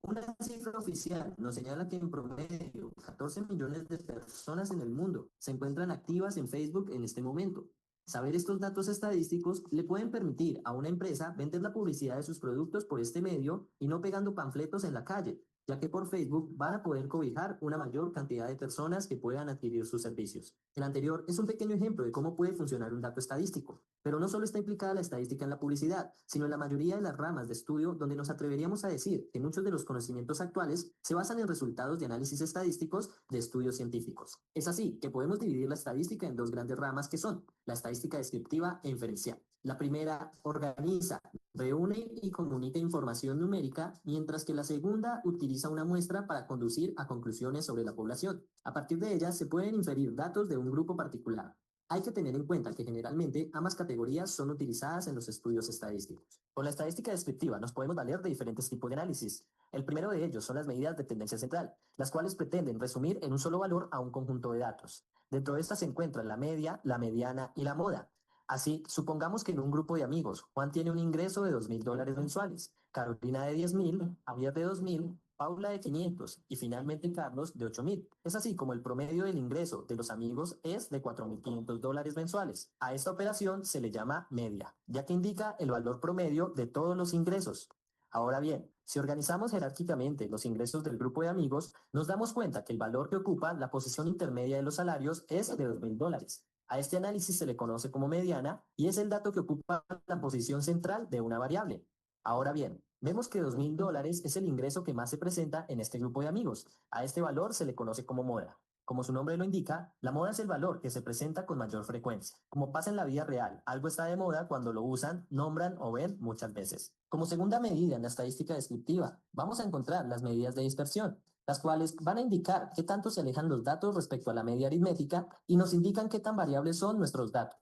una cifra oficial nos señala que en promedio 14 millones de personas en el mundo se encuentran activas en Facebook en este momento. Saber estos datos estadísticos le pueden permitir a una empresa vender la publicidad de sus productos por este medio y no pegando panfletos en la calle, ya que por Facebook van a poder cobijar una mayor cantidad de personas que puedan adquirir sus servicios. El anterior es un pequeño ejemplo de cómo puede funcionar un dato estadístico, pero no solo está implicada la estadística en la publicidad, sino en la mayoría de las ramas de estudio donde nos atreveríamos a decir que muchos de los conocimientos actuales se basan en resultados de análisis estadísticos de estudios científicos. Es así que podemos dividir la estadística en dos grandes ramas que son la estadística descriptiva e inferencial. La primera organiza, reúne y comunica información numérica, mientras que la segunda utiliza una muestra para conducir a conclusiones sobre la población. A partir de ellas se pueden inferir datos de un grupo particular. Hay que tener en cuenta que generalmente ambas categorías son utilizadas en los estudios estadísticos. Con la estadística descriptiva nos podemos valer de diferentes tipos de análisis. El primero de ellos son las medidas de tendencia central, las cuales pretenden resumir en un solo valor a un conjunto de datos. Dentro de estas se encuentran la media, la mediana y la moda. Así, supongamos que en un grupo de amigos, Juan tiene un ingreso de $2.000 mensuales, Carolina de 10.000, Javier de 2.000, Paula de 500 y finalmente Carlos de 8.000. Es así como el promedio del ingreso de los amigos es de $4.500 mensuales. A esta operación se le llama media, ya que indica el valor promedio de todos los ingresos. Ahora bien, si organizamos jerárquicamente los ingresos del grupo de amigos, nos damos cuenta que el valor que ocupa la posición intermedia de los salarios es de $2.000. A este análisis se le conoce como mediana y es el dato que ocupa la posición central de una variable. Ahora bien, vemos que $2.000 es el ingreso que más se presenta en este grupo de amigos. A este valor se le conoce como moda. Como su nombre lo indica, la moda es el valor que se presenta con mayor frecuencia. Como pasa en la vida real, algo está de moda cuando lo usan, nombran o ven muchas veces. Como segunda medida en la estadística descriptiva, vamos a encontrar las medidas de dispersión, las cuales van a indicar qué tanto se alejan los datos respecto a la media aritmética y nos indican qué tan variables son nuestros datos.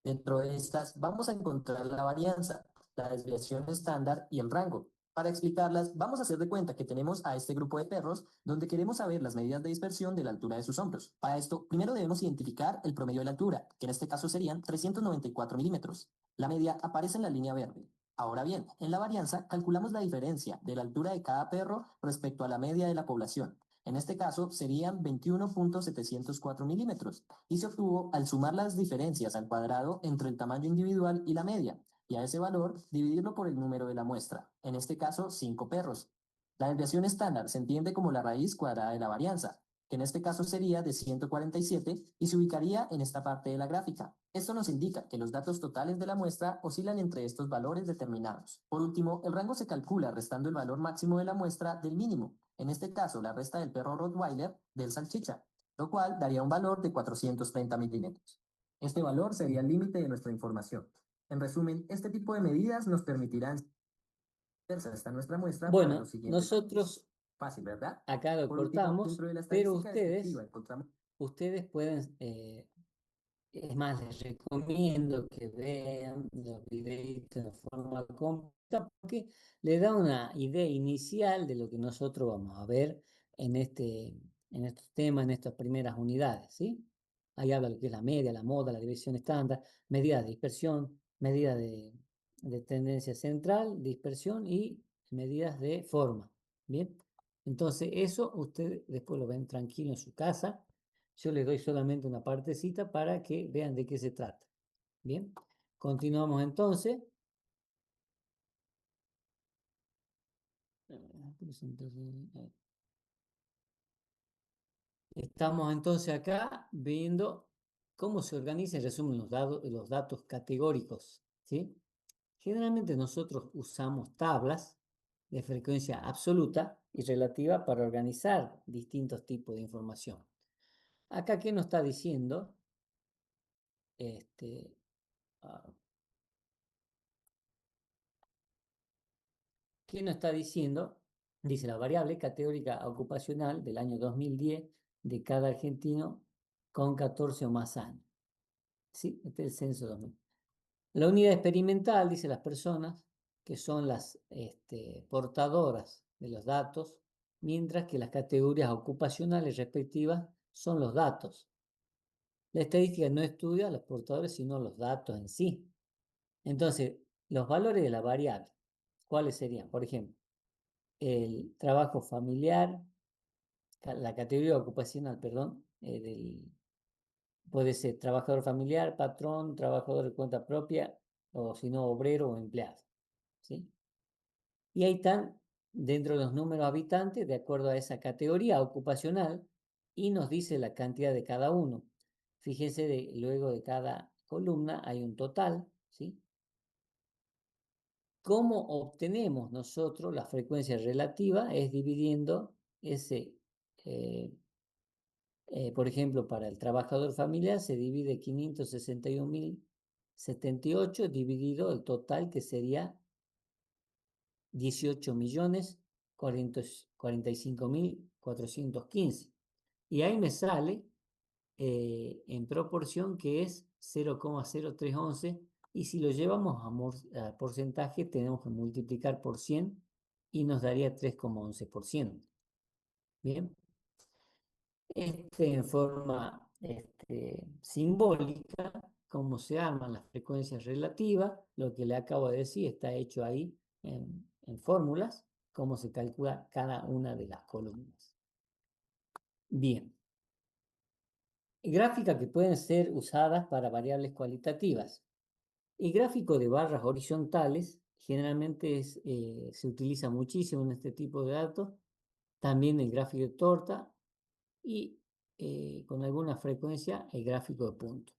Dentro de estas vamos a encontrar la varianza, la desviación estándar y el rango. Para explicarlas, vamos a hacer de cuenta que tenemos a este grupo de perros donde queremos saber las medidas de dispersión de la altura de sus hombros. Para esto, primero debemos identificar el promedio de la altura, que en este caso serían 394 milímetros. La media aparece en la línea verde. Ahora bien, en la varianza calculamos la diferencia de la altura de cada perro respecto a la media de la población. En este caso serían 21.704 milímetros y se obtuvo al sumar las diferencias al cuadrado entre el tamaño individual y la media, y a ese valor dividirlo por el número de la muestra, en este caso 5 perros. La desviación estándar se entiende como la raíz cuadrada de la varianza, que en este caso sería de 147 y se ubicaría en esta parte de la gráfica. Esto nos indica que los datos totales de la muestra oscilan entre estos valores determinados. Por último, el rango se calcula restando el valor máximo de la muestra del mínimo, en este caso la resta del perro Rottweiler del salchicha, lo cual daría un valor de 430 milímetros. Este valor sería el límite de nuestra información. En resumen, este tipo de medidas nos permitirán esta nuestra muestra para Bueno, los siguientes. nosotros Fácil, ¿verdad? acá lo Por último, cortamos, dentro de la pero estadística descriptiva encontramos ustedes pueden, es más, les recomiendo que vean los videitos de forma completa porque le da una idea inicial de lo que nosotros vamos a ver en estos temas, en estas primeras unidades, ¿sí? Ahí habla de lo que es la media, la moda, la división estándar, medidas de dispersión, medidas de tendencia central, dispersión y medidas de forma, ¿bien? Entonces eso ustedes después lo ven tranquilo en su casa. Yo les doy solamente una partecita para que vean de qué se trata. Bien, continuamos entonces. Estamos entonces acá viendo cómo se organiza y resumen los datos categóricos, ¿sí? Generalmente nosotros usamos tablas de frecuencia absoluta y relativa para organizar distintos tipos de información. Acá, ¿qué nos está diciendo? ¿Qué nos está diciendo? Dice la variable categórica ocupacional del año 2010 de cada argentino con 14 o más años. ¿Sí? Este es el censo 2000. La unidad experimental dice las personas que son las portadoras de los datos, mientras que las categorías ocupacionales respectivas son los datos. La estadística no estudia a los portadores, sino los datos en sí. Entonces, los valores de la variable, ¿cuáles serían? Por ejemplo, el trabajo familiar, la categoría ocupacional, perdón, puede ser trabajador familiar, patrón, trabajador de cuenta propia, o si no, obrero o empleado, ¿sí? Y ahí están dentro de los números habitantes de acuerdo a esa categoría ocupacional y nos dice la cantidad de cada uno. Fíjense, luego de cada columna hay un total, ¿sí? ¿Cómo obtenemos nosotros la frecuencia relativa? Es dividiendo ese, por ejemplo, para el trabajador familiar se divide 561.078 dividido el total que sería 18.045.415. Y ahí me sale en proporción que es 0,0311 y si lo llevamos a porcentaje tenemos que multiplicar por 100 y nos daría 3,11%. Bien. En forma simbólica, cómo se arman las frecuencias relativas, lo que le acabo de decir está hecho ahí en fórmulas, cómo se calcula cada una de las columnas. Bien. Gráficas que pueden ser usadas para variables cualitativas. El gráfico de barras horizontales generalmente se utiliza muchísimo en este tipo de datos. También el gráfico de torta y con alguna frecuencia el gráfico de punto.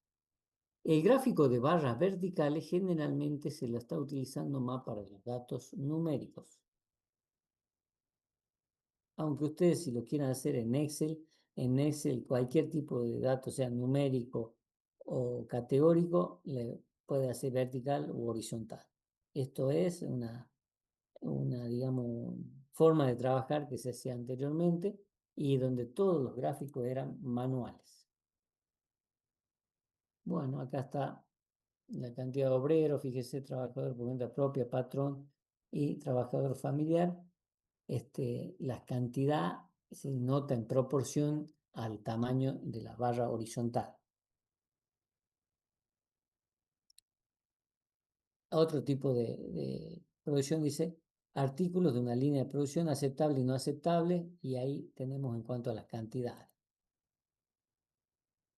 El gráfico de barras verticales generalmente se lo está utilizando más para los datos numéricos. Aunque ustedes si lo quieran hacer en Excel cualquier tipo de dato, sea numérico o categórico, le puede hacer vertical u horizontal. Esto es una digamos, forma de trabajar que se hacía anteriormente y donde todos los gráficos eran manuales. Bueno, acá está la cantidad de obreros, fíjese, trabajador por cuenta propia, patrón y trabajador familiar. La cantidad se nota en proporción al tamaño de la barra horizontal. Otro tipo de producción dice artículos de una línea de producción aceptable y no aceptable, y ahí tenemos en cuanto a las cantidades.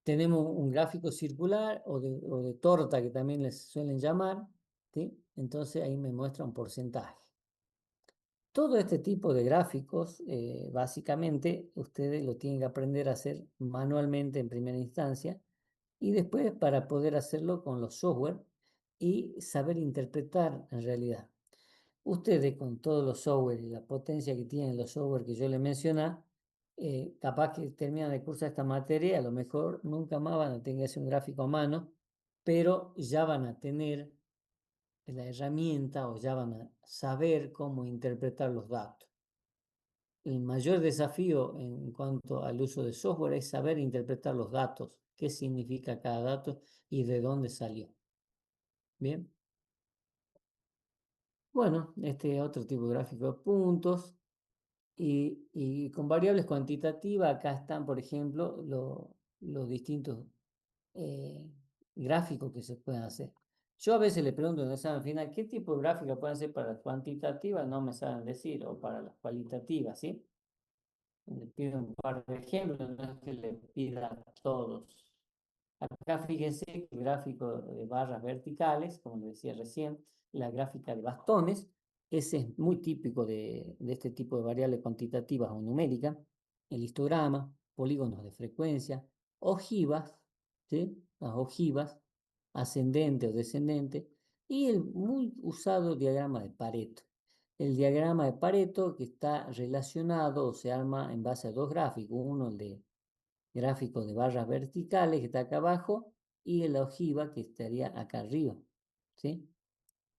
Tenemos un gráfico circular o de torta que también les suelen llamar, ¿sí? Entonces ahí me muestra un porcentaje. Todo este tipo de gráficos, básicamente, ustedes lo tienen que aprender a hacer manualmente en primera instancia y después para poder hacerlo con los software y saber interpretar en realidad. Ustedes con todos los software y la potencia que tienen los software que yo les mencioné, capaz que terminan de cursar esta materia, a lo mejor nunca más van a tener que hacer un gráfico a mano, pero ya van a tener la herramienta o ya van a saber cómo interpretar los datos. El mayor desafío en cuanto al uso de software es saber interpretar los datos, qué significa cada dato y de dónde salió. Bien. Bueno, este otro tipo de gráfico de puntos y con variables cuantitativas, acá están, por ejemplo, los distintos gráficos que se pueden hacer. Yo a veces le pregunto en el examen final, ¿qué tipo de gráfica pueden ser para las cuantitativas? No me saben decir, o para las cualitativas, ¿sí? Le pido un par de ejemplos, no es que le pida a todos. Acá fíjense que el gráfico de barras verticales, como les decía recién, la gráfica de bastones, ese es muy típico de este tipo de variables cuantitativas o numéricas, el histograma, polígonos de frecuencia, ojivas, ¿sí? Las ojivas, ascendente o descendente, y el muy usado diagrama de Pareto. El diagrama de Pareto que está relacionado o se arma en base a dos gráficos, uno el de gráfico de barras verticales que está acá abajo y la ojiva que estaría acá arriba, ¿sí?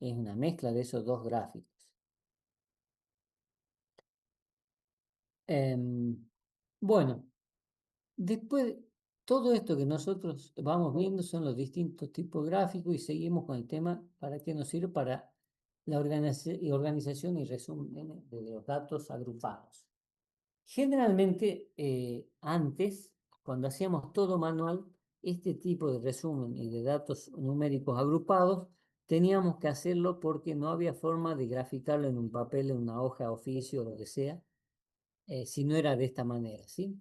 Es una mezcla de esos dos gráficos. Bueno, después todo esto que nosotros vamos viendo son los distintos tipos gráficos y seguimos con el tema para qué nos sirve para la organización y resumen de los datos agrupados. Generalmente antes, cuando hacíamos todo manual, este tipo de resumen y de datos numéricos agrupados, teníamos que hacerlo porque no había forma de graficarlo en un papel, en una hoja, oficio, lo que sea, si no era de esta manera, ¿sí?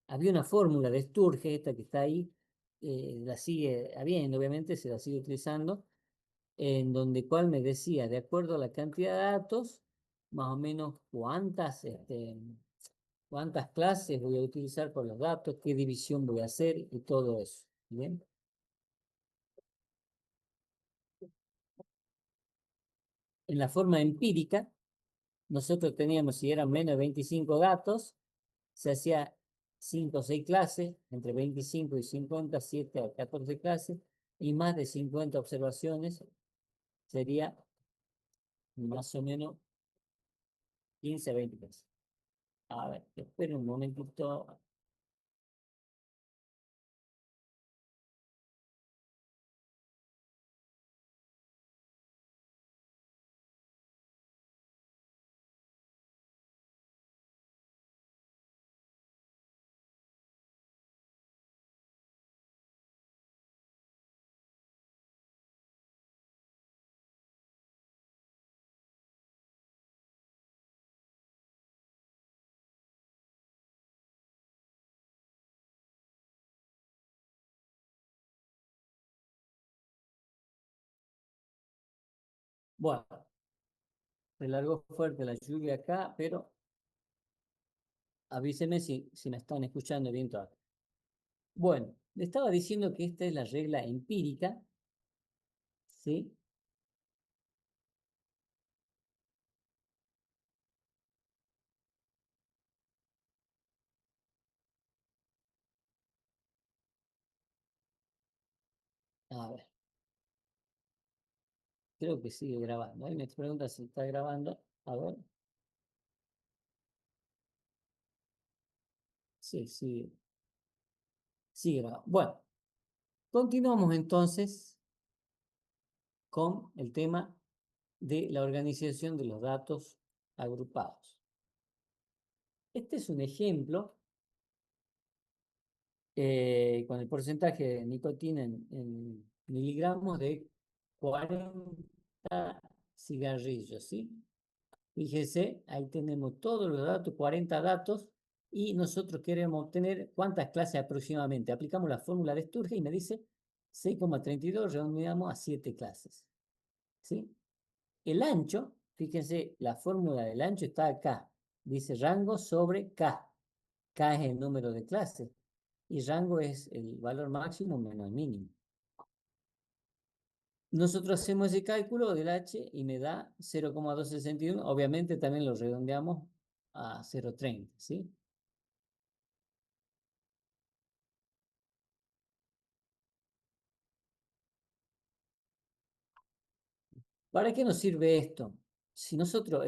Había una fórmula de Sturge, esta que está ahí, la sigue habiendo, obviamente se la sigue utilizando, en donde cual me decía, de acuerdo a la cantidad de datos, más o menos cuántas clases voy a utilizar por los datos, qué división voy a hacer y todo eso. ¿Bien? En la forma empírica, nosotros teníamos, si eran menos de 25 datos, se hacía 5 o 6 clases, entre 25 y 50, 7 a 14 clases, y más de 50 observaciones, sería más o menos 15 a 20 clases. A ver, esperen un momentito. Bueno, se largó fuerte la lluvia acá, pero avísenme si me están escuchando bien todavía. Bueno, le estaba diciendo que esta es la regla empírica, ¿sí? A ver, creo que sigue grabando. Ahí me pregunta si está grabando. A ver. Sí, sí, sigue grabando. Bueno, continuamos entonces con el tema de la organización de los datos agrupados. Este es un ejemplo con el porcentaje de nicotina en miligramos de 40 cigarrillos, ¿sí? Fíjese, ahí tenemos todos los datos, 40 datos, y nosotros queremos obtener cuántas clases aproximadamente. Aplicamos la fórmula de Sturge y me dice 6,32, redondeamos a 7 clases, ¿sí? El ancho, fíjense, la fórmula del ancho está acá. Dice rango sobre K. K es el número de clases y rango es el valor máximo menos el mínimo. Nosotros hacemos ese cálculo del H y me da 0,261. Obviamente también lo redondeamos a 0,30, ¿sí? ¿Para qué nos sirve esto? Si nosotros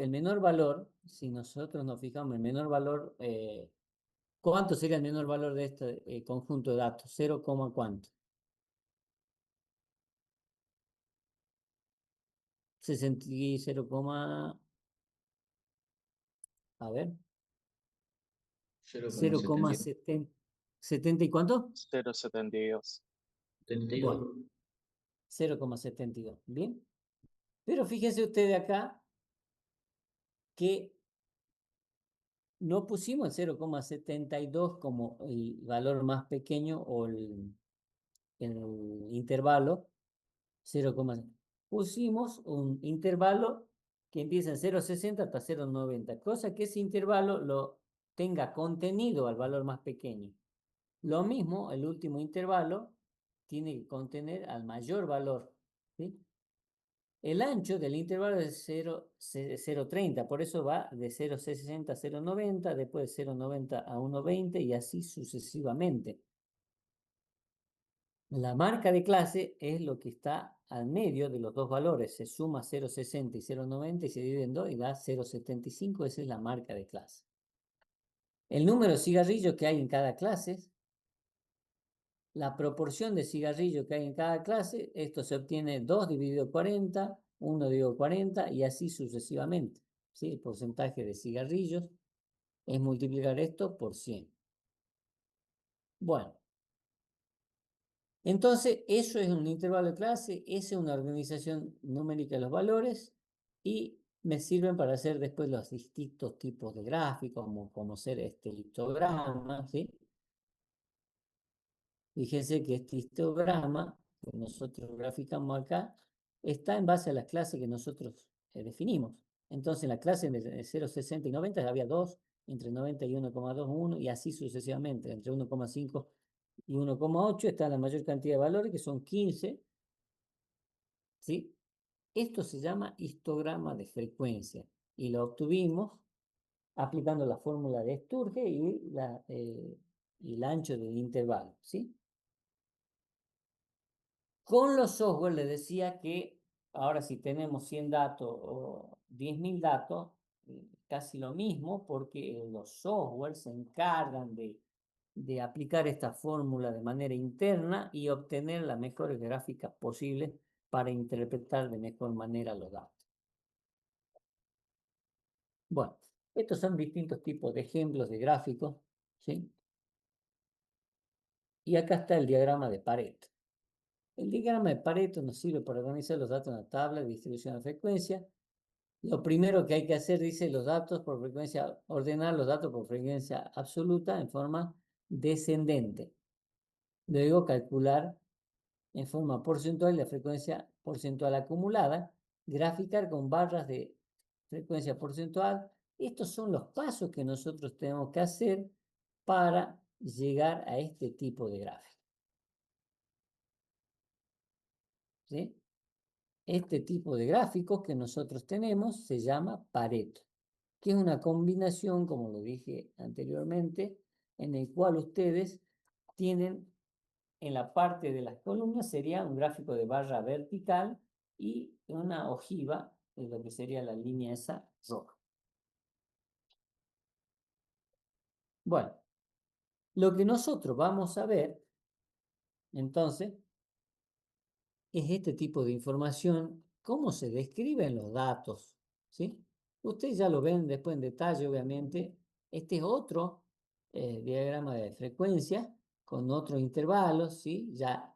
nos fijamos en el menor valor, ¿cuánto sería el menor valor de este conjunto de datos? 0, ¿cuánto? 0, a ver, 0,70 y cuánto? 0,72. Bueno, 0,72. Bien. Pero fíjense ustedes acá que no pusimos el 0,72 como el valor más pequeño o el intervalo 0, pusimos un intervalo que empieza en 0,60 hasta 0,90, cosa que ese intervalo lo tenga contenido al valor más pequeño. Lo mismo, el último intervalo tiene que contener al mayor valor, ¿sí? El ancho del intervalo es 0,30, por eso va de 0,60 a 0,90, después de 0,90 a 1,20 y así sucesivamente. La marca de clase es lo que está al medio de los dos valores. Se suma 0,60 y 0,90 y se divide en 2 y da 0,75. Esa es la marca de clase. El número de cigarrillos que hay en cada clase, la proporción de cigarrillos que hay en cada clase, esto se obtiene 2 dividido 40, 1 dividido 40 y así sucesivamente. ¿Sí? El porcentaje de cigarrillos es multiplicar esto por 100. Bueno. Entonces, eso es un intervalo de clase, esa es una organización numérica de los valores y me sirven para hacer después los distintos tipos de gráficos, como ser este histograma, ¿sí? Fíjense que este histograma que nosotros graficamos acá está en base a las clases que nosotros definimos. Entonces, en la clase de 0, 60 y 90 había 2, entre 90 y 1,21 y así sucesivamente. Entre 1,5 y 1,8 está la mayor cantidad de valores, que son 15. ¿Sí? Esto se llama histograma de frecuencia y lo obtuvimos aplicando la fórmula de Sturge y el ancho del intervalo. ¿Sí? Con los software les decía que ahora si tenemos 100 datos o 10.000 datos, casi lo mismo porque los software se encargan de aplicar esta fórmula de manera interna y obtener las mejores gráficas posibles para interpretar de mejor manera los datos. Bueno, estos son distintos tipos de ejemplos de gráficos, ¿sí? Y acá está el diagrama de Pareto. El diagrama de Pareto nos sirve para organizar los datos en una tabla de distribución de frecuencia. Lo primero que hay que hacer, dice, los datos por frecuencia, ordenar los datos por frecuencia absoluta en forma descendente. Luego calcular en forma porcentual la frecuencia porcentual acumulada, graficar con barras de frecuencia porcentual. Estos son los pasos que nosotros tenemos que hacer para llegar a este tipo de gráfico. ¿Sí? Este tipo de gráficos que nosotros tenemos se llama Pareto, que es una combinación, como lo dije anteriormente, en el cual ustedes tienen en la parte de las columnas sería un gráfico de barra vertical y una ojiva, de lo que sería la línea esa roja. Bueno, lo que nosotros vamos a ver, entonces, es este tipo de información, cómo se describen los datos, ¿sí? Ustedes ya lo ven después en detalle, obviamente. Este es otro diagrama de frecuencia con otros intervalos, ¿sí? Ya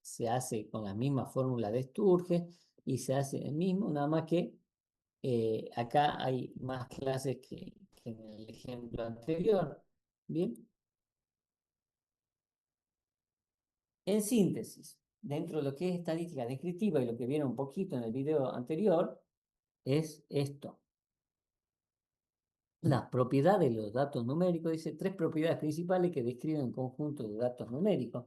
se hace con la misma fórmula de Sturge y se hace el mismo, nada más que acá hay más clases que en el ejemplo anterior. Bien. En síntesis, dentro de lo que es estadística descriptiva y lo que vieron un poquito en el video anterior, es esto. Las propiedades de los datos numéricos, dice 3 propiedades principales que describen un conjunto de datos numéricos.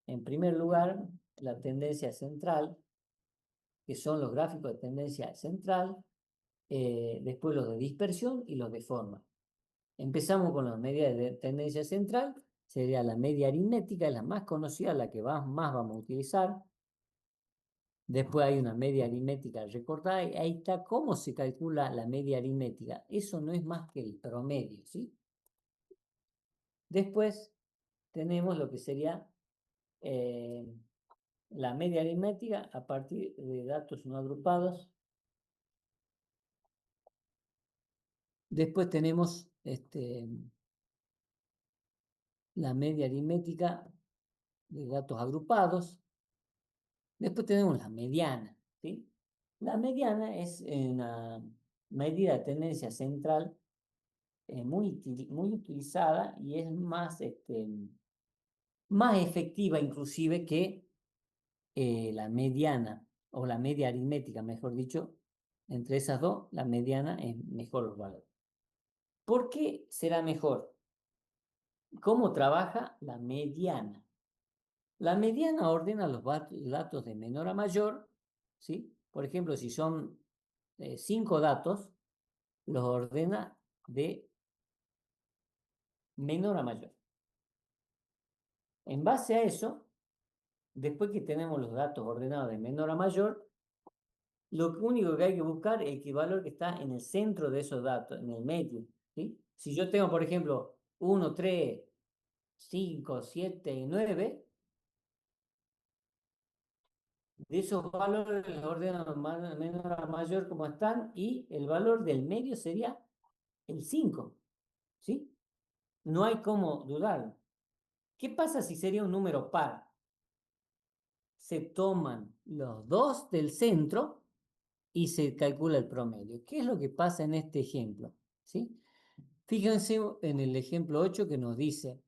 En primer lugar, la tendencia central, que son los gráficos de tendencia central, después los de dispersión y los de forma. Empezamos con las medidas de tendencia central, sería la media aritmética, es la más conocida, la que más vamos a utilizar. Después hay una media aritmética recortada y ahí está cómo se calcula la media aritmética. Eso no es más que el promedio, ¿sí? Después tenemos lo que sería la media aritmética a partir de datos no agrupados. Después tenemos la media aritmética de datos agrupados. Después tenemos la mediana, ¿sí? La mediana es una medida de tendencia central muy utilizada y es más efectiva inclusive que la mediana o la media aritmética, mejor dicho. Entre esas dos, la mediana es mejor los valores. ¿Por qué será mejor? ¿Cómo trabaja la mediana? La mediana ordena los datos de menor a mayor, ¿sí? Por ejemplo, si son 5 datos, los ordena de menor a mayor. En base a eso, después que tenemos los datos ordenados de menor a mayor, lo único que hay que buscar es el valor que está en el centro de esos datos, en el medio, ¿sí? Si yo tengo, por ejemplo, 1, 3, 5, 7 y 9, de esos valores los ordeno de menor a mayor como están y el valor del medio sería el 5, ¿sí? No hay cómo dudarlo. ¿Qué pasa si sería un número par? Se toman los dos del centro y se calcula el promedio. ¿Qué es lo que pasa en este ejemplo? ¿Sí? Fíjense en el ejemplo 8 que nos dice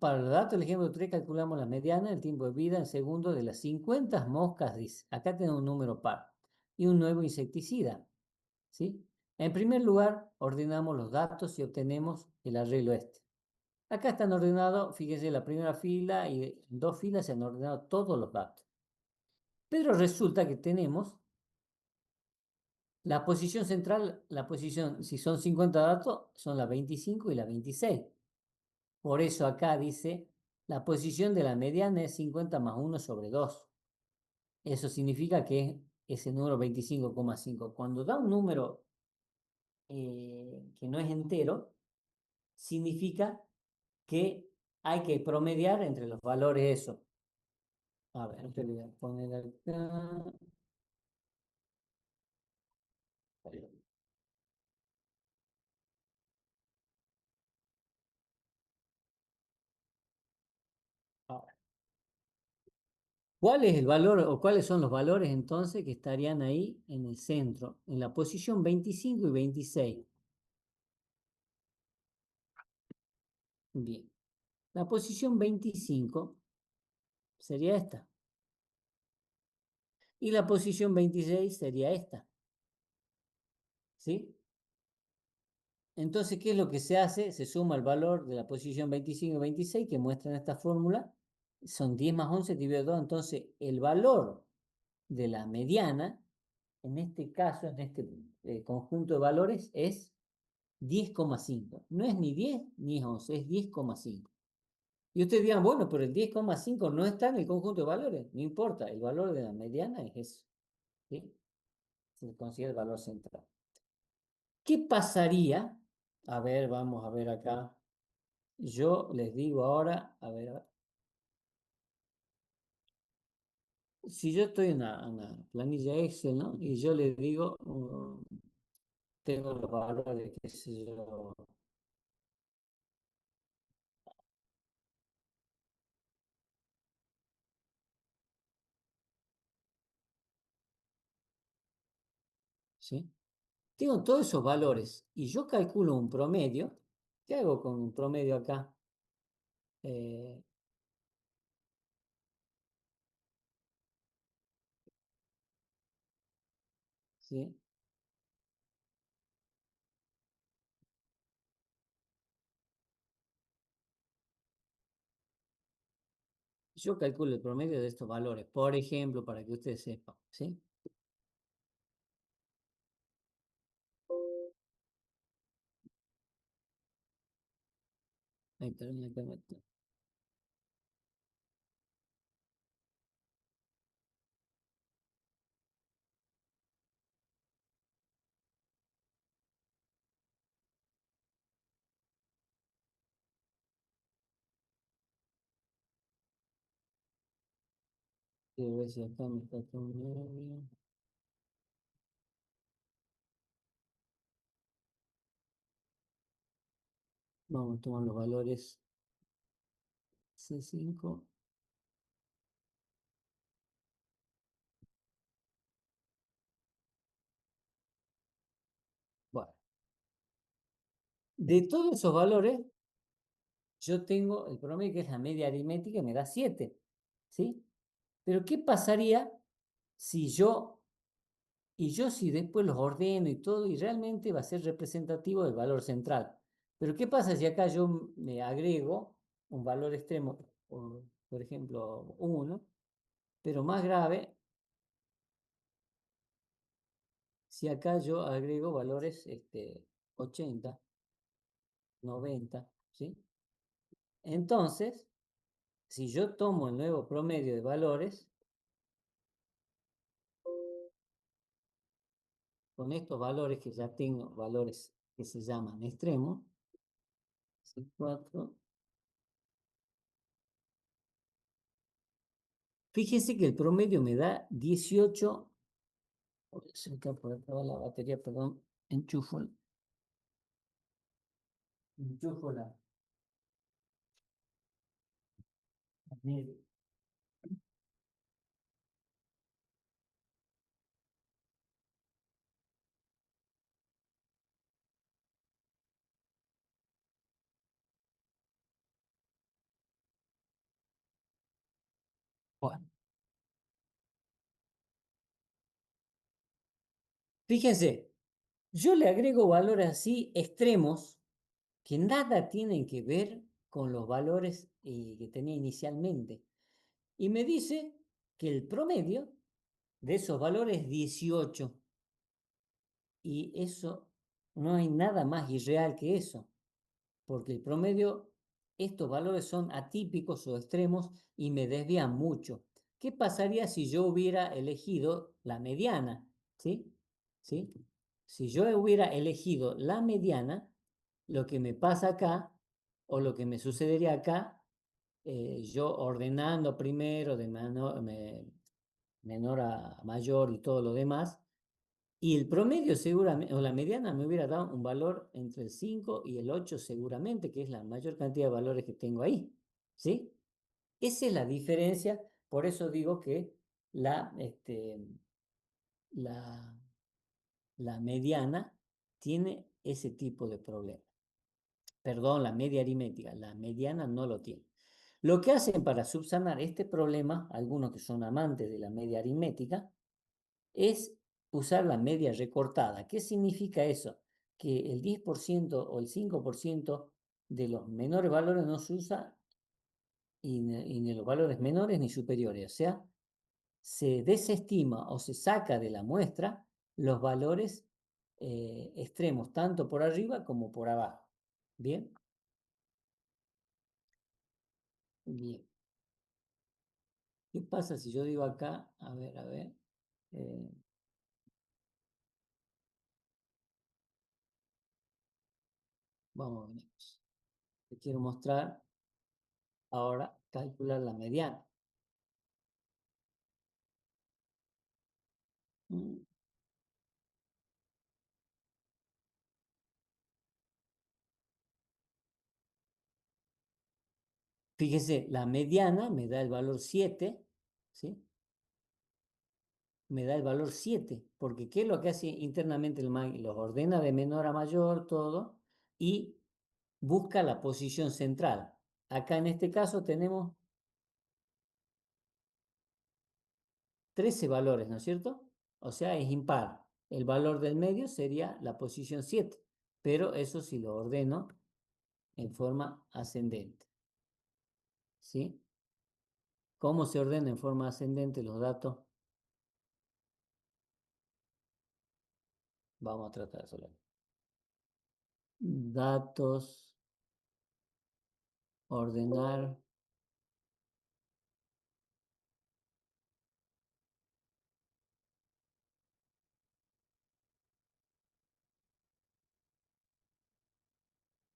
Para el dato, el ejemplo 3 calculamos la mediana, el tiempo de vida en segundos de las 50 moscas, dice. Acá tenemos un número par y un nuevo insecticida, ¿sí? En primer lugar, ordenamos los datos y obtenemos el arreglo este. Acá están ordenados, fíjense, la primera fila y en 2 filas se han ordenado todos los datos. Pero resulta que tenemos la posición central, la posición, si son 50 datos, son la 25 y la 26. Por eso acá dice, la posición de la mediana es 50 más 1 sobre 2. Eso significa que ese número 25,5. Cuando da un número que no es entero, significa que hay que promediar entre los valores eso. A ver, te voy a poner acá. Ahora, ¿cuál es el valor o cuáles son los valores entonces que estarían ahí en el centro, en la posición 25 y 26? Bien, la posición 25 sería esta y la posición 26 sería esta, ¿sí? Entonces, ¿qué es lo que se hace? Se suma el valor de la posición 25 y 26 que muestran esta fórmula, son 10 más 11 dividido 2, entonces el valor de la mediana, en este caso, en este conjunto de valores, es 10,5. No es ni 10 ni es 11, es 10,5. Y ustedes dirán, bueno, pero el 10,5 no está en el conjunto de valores. No importa, el valor de la mediana es eso, ¿sí? Se considera el valor central. ¿Qué pasaría? A ver, vamos a ver acá. Yo les digo ahora, a ver, si yo estoy en una planilla Excel, ¿no? Y yo les digo, tengo los valores, qué sé yo, ¿sí? Tengo todos esos valores y yo calculo un promedio. ¿Qué hago con un promedio acá? Eh, ¿Sí? Yo calculo el promedio de estos valores, por ejemplo, para que ustedes sepan, ¿sí? Ahí termina acá, quiero ver si acá me está tomando bien. Vamos a tomar los valores C5. Bueno, de todos esos valores, yo tengo el promedio que es la media aritmética y me da 7, ¿sí? Pero ¿qué pasaría si yo si después los ordeno y todo y realmente va a ser representativo del valor central? Pero ¿qué pasa si acá yo me agrego un valor extremo, por ejemplo 1, pero más grave, si acá yo agrego valores 80, 90, ¿sí? Entonces, si yo tomo el nuevo promedio de valores, con estos valores que ya tengo, valores que se llaman extremos, 4. Fíjense que el promedio me da 18. Se me acaba por acabar la batería, perdón. Enchufo, enchufo la. Fíjense, yo le agrego valores así extremos que nada tienen que ver con los valores que tenía inicialmente. Y me dice que el promedio de esos valores es 18. Y eso, no hay nada más irreal que eso, porque el promedio, estos valores son atípicos o extremos y me desvían mucho. ¿Qué pasaría si yo hubiera elegido la mediana? ¿Sí? ¿Sí? Si yo hubiera elegido la mediana, lo que me pasa acá, o lo que me sucedería acá, yo ordenando primero de menor a mayor y todo lo demás, y el promedio seguramente, o la mediana me hubiera dado un valor entre el 5 y el 8 seguramente, que es la mayor cantidad de valores que tengo ahí. ¿Sí? Esa es la diferencia, por eso digo que la, la, la mediana tiene ese tipo de problema. Perdón, la media aritmética, la mediana no lo tiene. Lo que hacen para subsanar este problema, algunos que son amantes de la media aritmética, es usar la media recortada. ¿Qué significa eso? Que el 10% o el 5% de los menores valores no se usa y ni los valores menores ni superiores. O sea, se desestima o se saca de la muestra los valores extremos, tanto por arriba como por abajo. ¿Bien? Bien. ¿Qué pasa si yo digo acá? A ver. eh, vamos a ver. Te quiero mostrar ahora calcular la mediana. Mm, Fíjese, la mediana me da el valor 7, ¿sí? Me da el valor 7, porque ¿qué es lo que hace internamente el MAG? Los ordena de menor a mayor, todo, y busca la posición central. Acá en este caso tenemos 13 valores, ¿no es cierto? O sea, es impar. El valor del medio sería la posición 7, pero eso sí lo ordeno en forma ascendente, ¿sí? ¿Cómo se ordena en forma ascendente los datos? Vamos a tratar de solo. Datos, ordenar.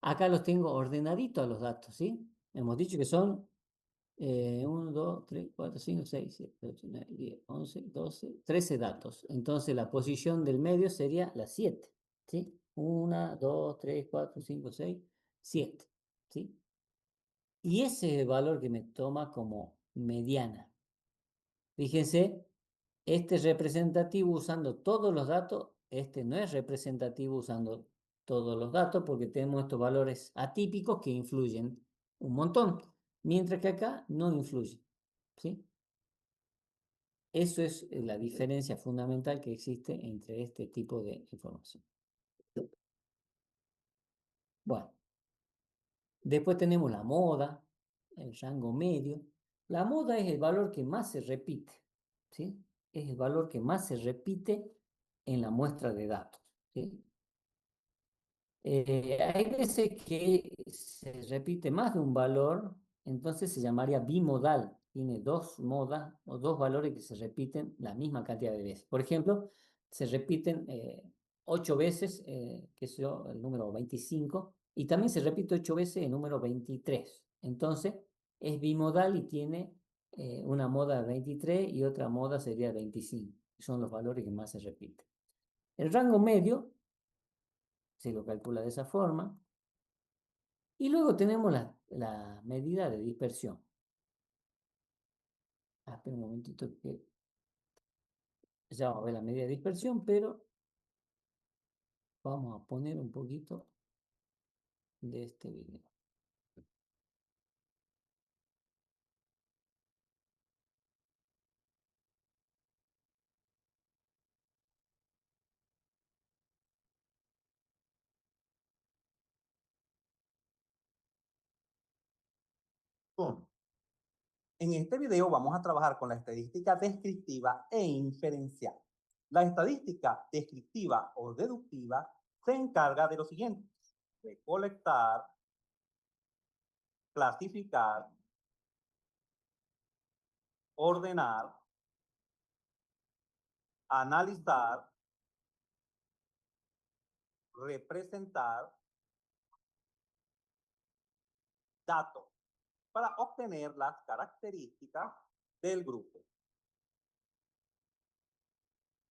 Acá los tengo ordenaditos a los datos, ¿sí? Hemos dicho que son 1, 2, 3, 4, 5, 6, 7, 8, 9, 10, 11, 12, 13 datos. Entonces la posición del medio sería la 7, ¿sí? 1, 2, 3, 4, 5, 6, 7, ¿sí? Y ese es el valor que me toma como mediana. Fíjense, este es representativo usando todos los datos, este no es representativo usando todos los datos porque tenemos estos valores atípicos que influyen un montón, mientras que acá no influye, ¿sí? Eso es la diferencia fundamental que existe entre este tipo de información. Bueno, después tenemos la moda, el rango medio. La moda es el valor que más se repite, ¿sí? Es el valor que más se repite en la muestra de datos, ¿sí? Hay veces que se repite más de un valor, entonces se llamaría bimodal. Tiene dos modas o dos valores que se repiten la misma cantidad de veces. Por ejemplo, se repiten 8 veces, qué sé yo, el número 25, y también se repite 8 veces el número 23. Entonces, es bimodal y tiene una moda 23 y otra moda sería 25. Son los valores que más se repiten. El rango medio se lo calcula de esa forma. Y luego tenemos la medida de dispersión. Espera un momentito que ya vamos a ver la medida de dispersión, pero vamos a poner un poquito de este video. ¡Pum! En este video vamos a trabajar con la estadística descriptiva e inferencial. La estadística descriptiva o deductiva se encarga de lo siguiente: recolectar, clasificar, ordenar, analizar, representar datos para obtener las características del grupo.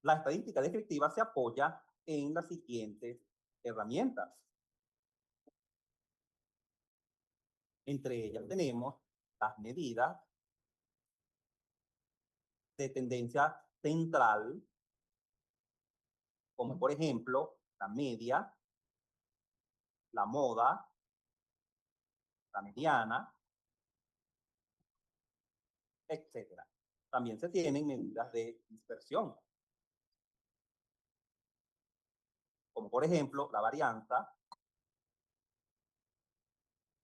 La estadística descriptiva se apoya en las siguientes herramientas. Entre ellas tenemos las medidas de tendencia central, como por ejemplo la media, la moda, la mediana, etc. También se tienen medidas de dispersión, como por ejemplo la varianza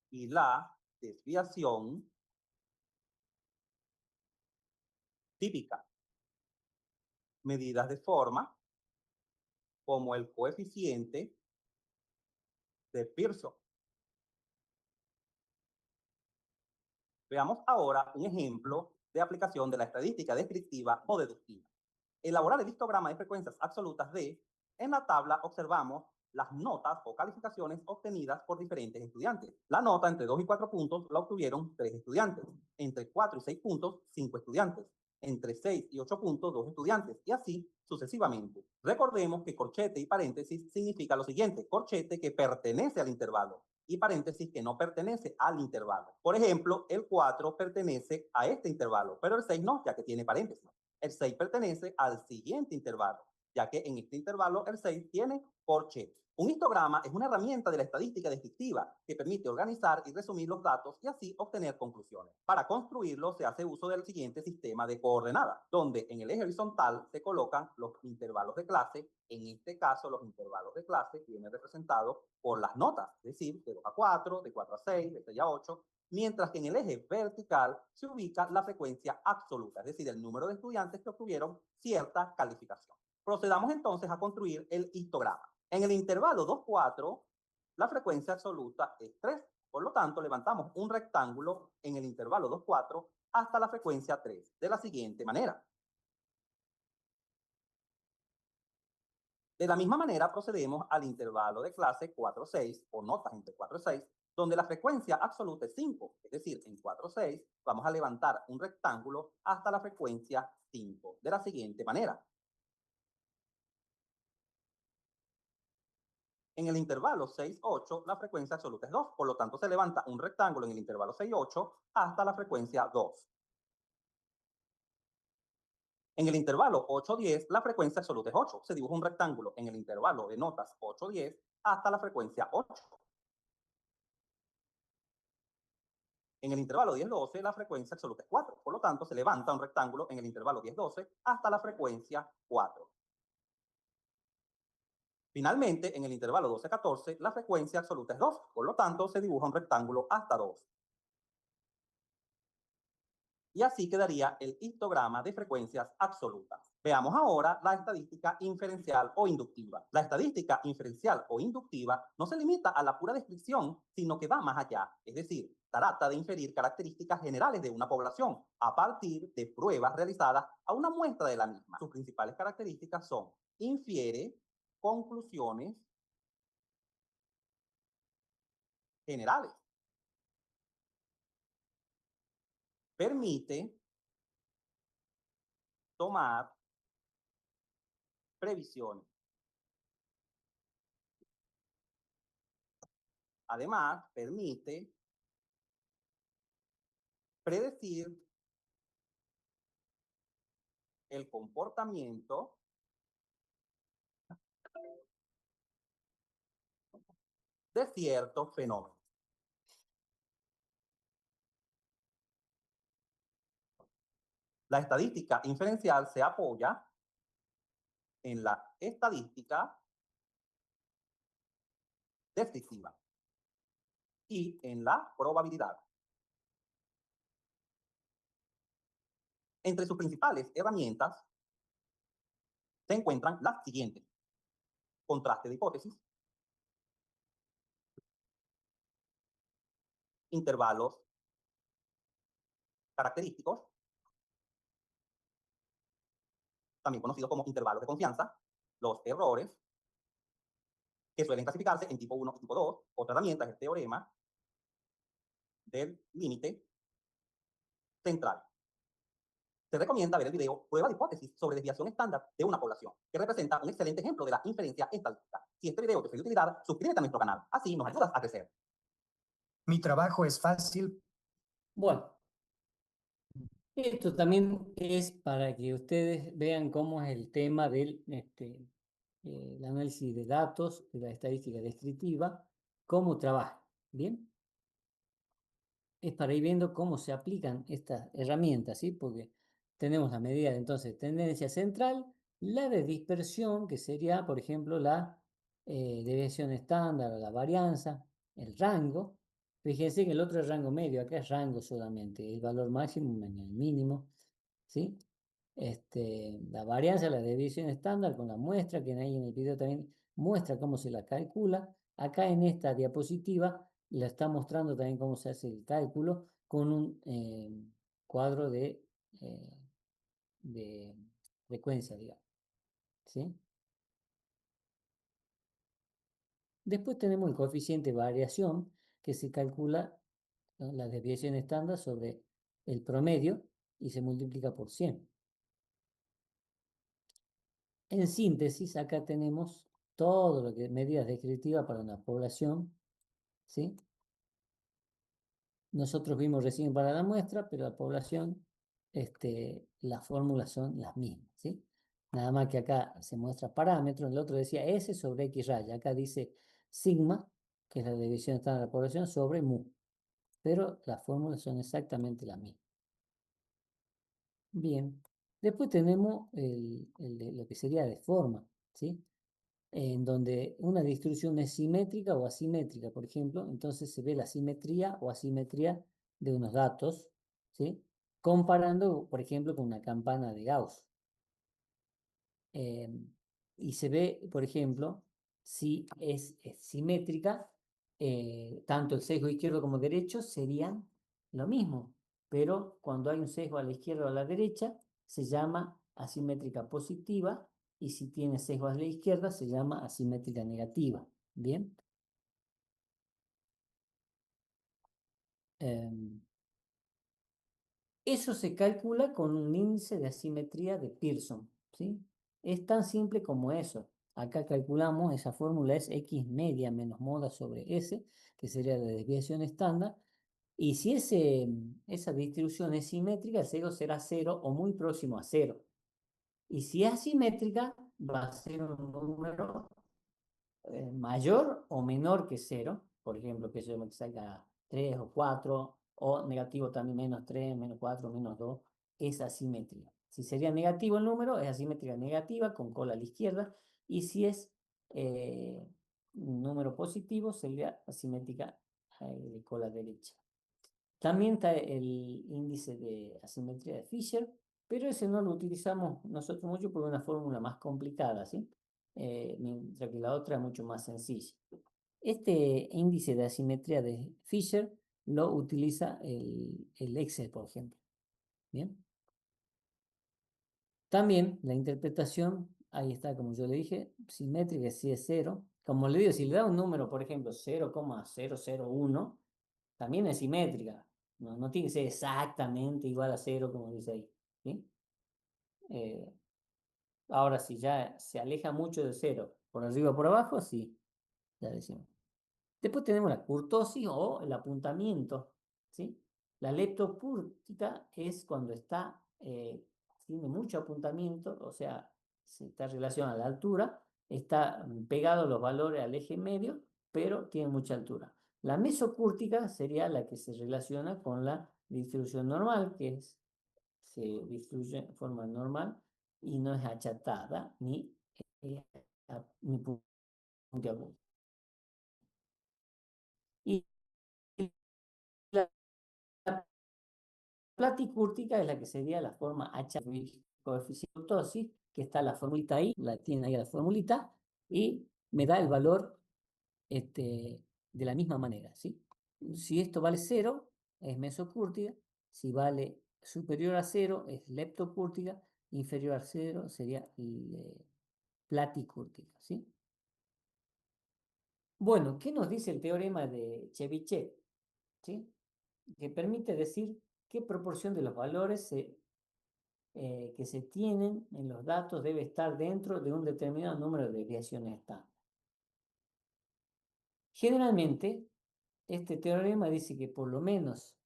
y la desviación típica. Medidas de forma, como el coeficiente de Pearson. Veamos ahora un ejemplo de aplicación de la estadística descriptiva o deductiva. Elaborar el histograma de frecuencias absolutas de, en la tabla observamos las notas o calificaciones obtenidas por diferentes estudiantes. La nota entre 2 y 4 puntos la obtuvieron 3 estudiantes, entre 4 y 6 puntos 5 estudiantes, entre 6 y 8 puntos 2 estudiantes, y así sucesivamente. Recordemos que corchete y paréntesis significa lo siguiente: corchete que pertenece al intervalo y paréntesis que no pertenece al intervalo. Por ejemplo, el 4 pertenece a este intervalo, pero el 6 no, ya que tiene paréntesis. El 6 pertenece al siguiente intervalo, ya que en este intervalo el 6 tiene corchete. Un histograma es una herramienta de la estadística descriptiva que permite organizar y resumir los datos y así obtener conclusiones. Para construirlo se hace uso del siguiente sistema de coordenadas, donde en el eje horizontal se colocan los intervalos de clase. En este caso, los intervalos de clase vienen representados por las notas, es decir, de 2 a 4, de 4 a 6, de 6 a 8, mientras que en el eje vertical se ubica la frecuencia absoluta, es decir, el número de estudiantes que obtuvieron cierta calificación. Procedamos entonces a construir el histograma. En el intervalo 2-4, la frecuencia absoluta es 3. Por lo tanto, levantamos un rectángulo en el intervalo 2-4 hasta la frecuencia 3, de la siguiente manera. De la misma manera, procedemos al intervalo de clase 4-6, o notas entre 4 y 6, donde la frecuencia absoluta es 5. Es decir, en 4-6 vamos a levantar un rectángulo hasta la frecuencia 5, de la siguiente manera. En el intervalo 6-8, la frecuencia absoluta es 2, por lo tanto se levanta un rectángulo en el intervalo 6-8 hasta la frecuencia 2. En el intervalo 8-10, la frecuencia absoluta es 8. Se dibuja un rectángulo en el intervalo de notas 8-10 hasta la frecuencia 8. En el intervalo 10-12, la frecuencia absoluta es 4. Por lo tanto, se levanta un rectángulo en el intervalo 10-12 hasta la frecuencia 4. Finalmente, en el intervalo 12-14, la frecuencia absoluta es 2. Por lo tanto, se dibuja un rectángulo hasta 2. Y así quedaría el histograma de frecuencias absolutas. Veamos ahora la estadística inferencial o inductiva. La estadística inferencial o inductiva no se limita a la pura descripción, sino que va más allá. Es decir, trata de inferir características generales de una población a partir de pruebas realizadas a una muestra de la misma. Sus principales características son: infiere conclusiones generales, permite tomar previsiones. Además, permite predecir el comportamiento de ciertos fenómenos. La estadística inferencial se apoya en la estadística descriptiva y en la probabilidad. Entre sus principales herramientas se encuentran las siguientes: contraste de hipótesis, intervalos característicos, también conocidos como intervalos de confianza, los errores, que suelen clasificarse en tipo 1 y tipo 2. Otra herramienta es el teorema del límite central. Se recomienda ver el video Prueba de hipótesis sobre desviación estándar de una población, que representa un excelente ejemplo de la inferencia estadística. Si este video te fue de utilidad, suscríbete a nuestro canal. Así nos ayudas a crecer. Mi trabajo es fácil. Bueno, esto también es para que ustedes vean cómo es el tema del el análisis de datos, de la estadística descriptiva, cómo trabaja. ¿Bien? Es para ir viendo cómo se aplican estas herramientas, ¿sí? Porque tenemos la medida de entonces tendencia central, la de dispersión, que sería, por ejemplo, la desviación estándar o la varianza, el rango. Fíjense que el otro es rango medio, acá es rango solamente, el valor máximo menos el mínimo, ¿sí? La varianza, la desviación estándar con la muestra, que ahí en el video también muestra cómo se la calcula. Acá en esta diapositiva la está mostrando también cómo se hace el cálculo con un cuadro de frecuencia, digamos. ¿Sí? Después tenemos el coeficiente de variación, que se calcula, ¿no?, la desviación estándar sobre el promedio y se multiplica por 100. En síntesis, acá tenemos todo lo que es medidas descriptivas para una población, ¿sí? Nosotros vimos recién para la muestra, pero la población, las fórmulas son las mismas, ¿sí? Nada más que acá se muestra parámetros, el otro decía S sobre X raya, acá dice sigma, que es la desviación estándar de la población, sobre mu, pero las fórmulas son exactamente las mismas. Bien, después tenemos lo que sería de forma, ¿sí? En donde una distribución es simétrica o asimétrica, por ejemplo, entonces se ve la simetría o asimetría de unos datos, ¿sí? Comparando, por ejemplo, con una campana de Gauss. Y se ve, por ejemplo, si es simétrica, tanto el sesgo izquierdo como derecho serían lo mismo, pero cuando hay un sesgo a la izquierda o a la derecha, se llama asimétrica positiva, y si tiene sesgo a la izquierda, se llama asimétrica negativa. ¿Bien? Eso se calcula con un índice de asimetría de Pearson, ¿sí? Es tan simple como eso. Acá calculamos, esa fórmula es X media menos moda sobre S, que sería la desviación estándar. Y si esa distribución es simétrica, el sesgo será 0 o muy próximo a 0. Y si es asimétrica, va a ser un número mayor o menor que 0. Por ejemplo, que yo me salga 3 o 4, o negativo también menos 3, menos 4, menos 2, es asimétrica. Si sería negativo el número, es asimétrica negativa con cola a la izquierda, y si es un número positivo, sería asimétrica de cola derecha. También está el índice de asimetría de Fisher, pero ese no lo utilizamos nosotros mucho por una fórmula más complicada, ¿sí? Mientras que la otra es mucho más sencilla. Este índice de asimetría de Fisher lo utiliza el Excel, por ejemplo. ¿Bien? También la interpretación, ahí está, como yo le dije, simétrica si es 0. Como le digo, si le da un número, por ejemplo, 0,001, también es simétrica. No tiene que ser exactamente igual a 0, como dice ahí. ¿Sí? Ahora, si ya se aleja mucho de 0, por arriba o por abajo, sí, ya decimos. Después tenemos la kurtosis o el apuntamiento, ¿sí? La leptopúrtica es cuando tiene mucho apuntamiento, o sea, se está relacionado a la altura, está pegado los valores al eje medio, pero tiene mucha altura. La mesocúrtica sería la que se relaciona con la distribución normal, se distribuye de forma normal y no es achatada ni puntiaguda. Y la platicúrtica es la que sería la forma H coeficiente de tosis, que está la formulita ahí, la tiene ahí la formulita, y me da el valor de la misma manera, ¿sí? Si esto vale 0, es mesocúrtica. Si vale superior a 0, es leptocúrtica. Inferior a 0 sería platicúrtica, ¿sí? Bueno, ¿qué nos dice el teorema de Chebyshev? ¿Sí? Que permite decir qué proporción de los valores que se tienen en los datos debe estar dentro de un determinado número de desviaciones estándar. Generalmente, este teorema dice que por lo menos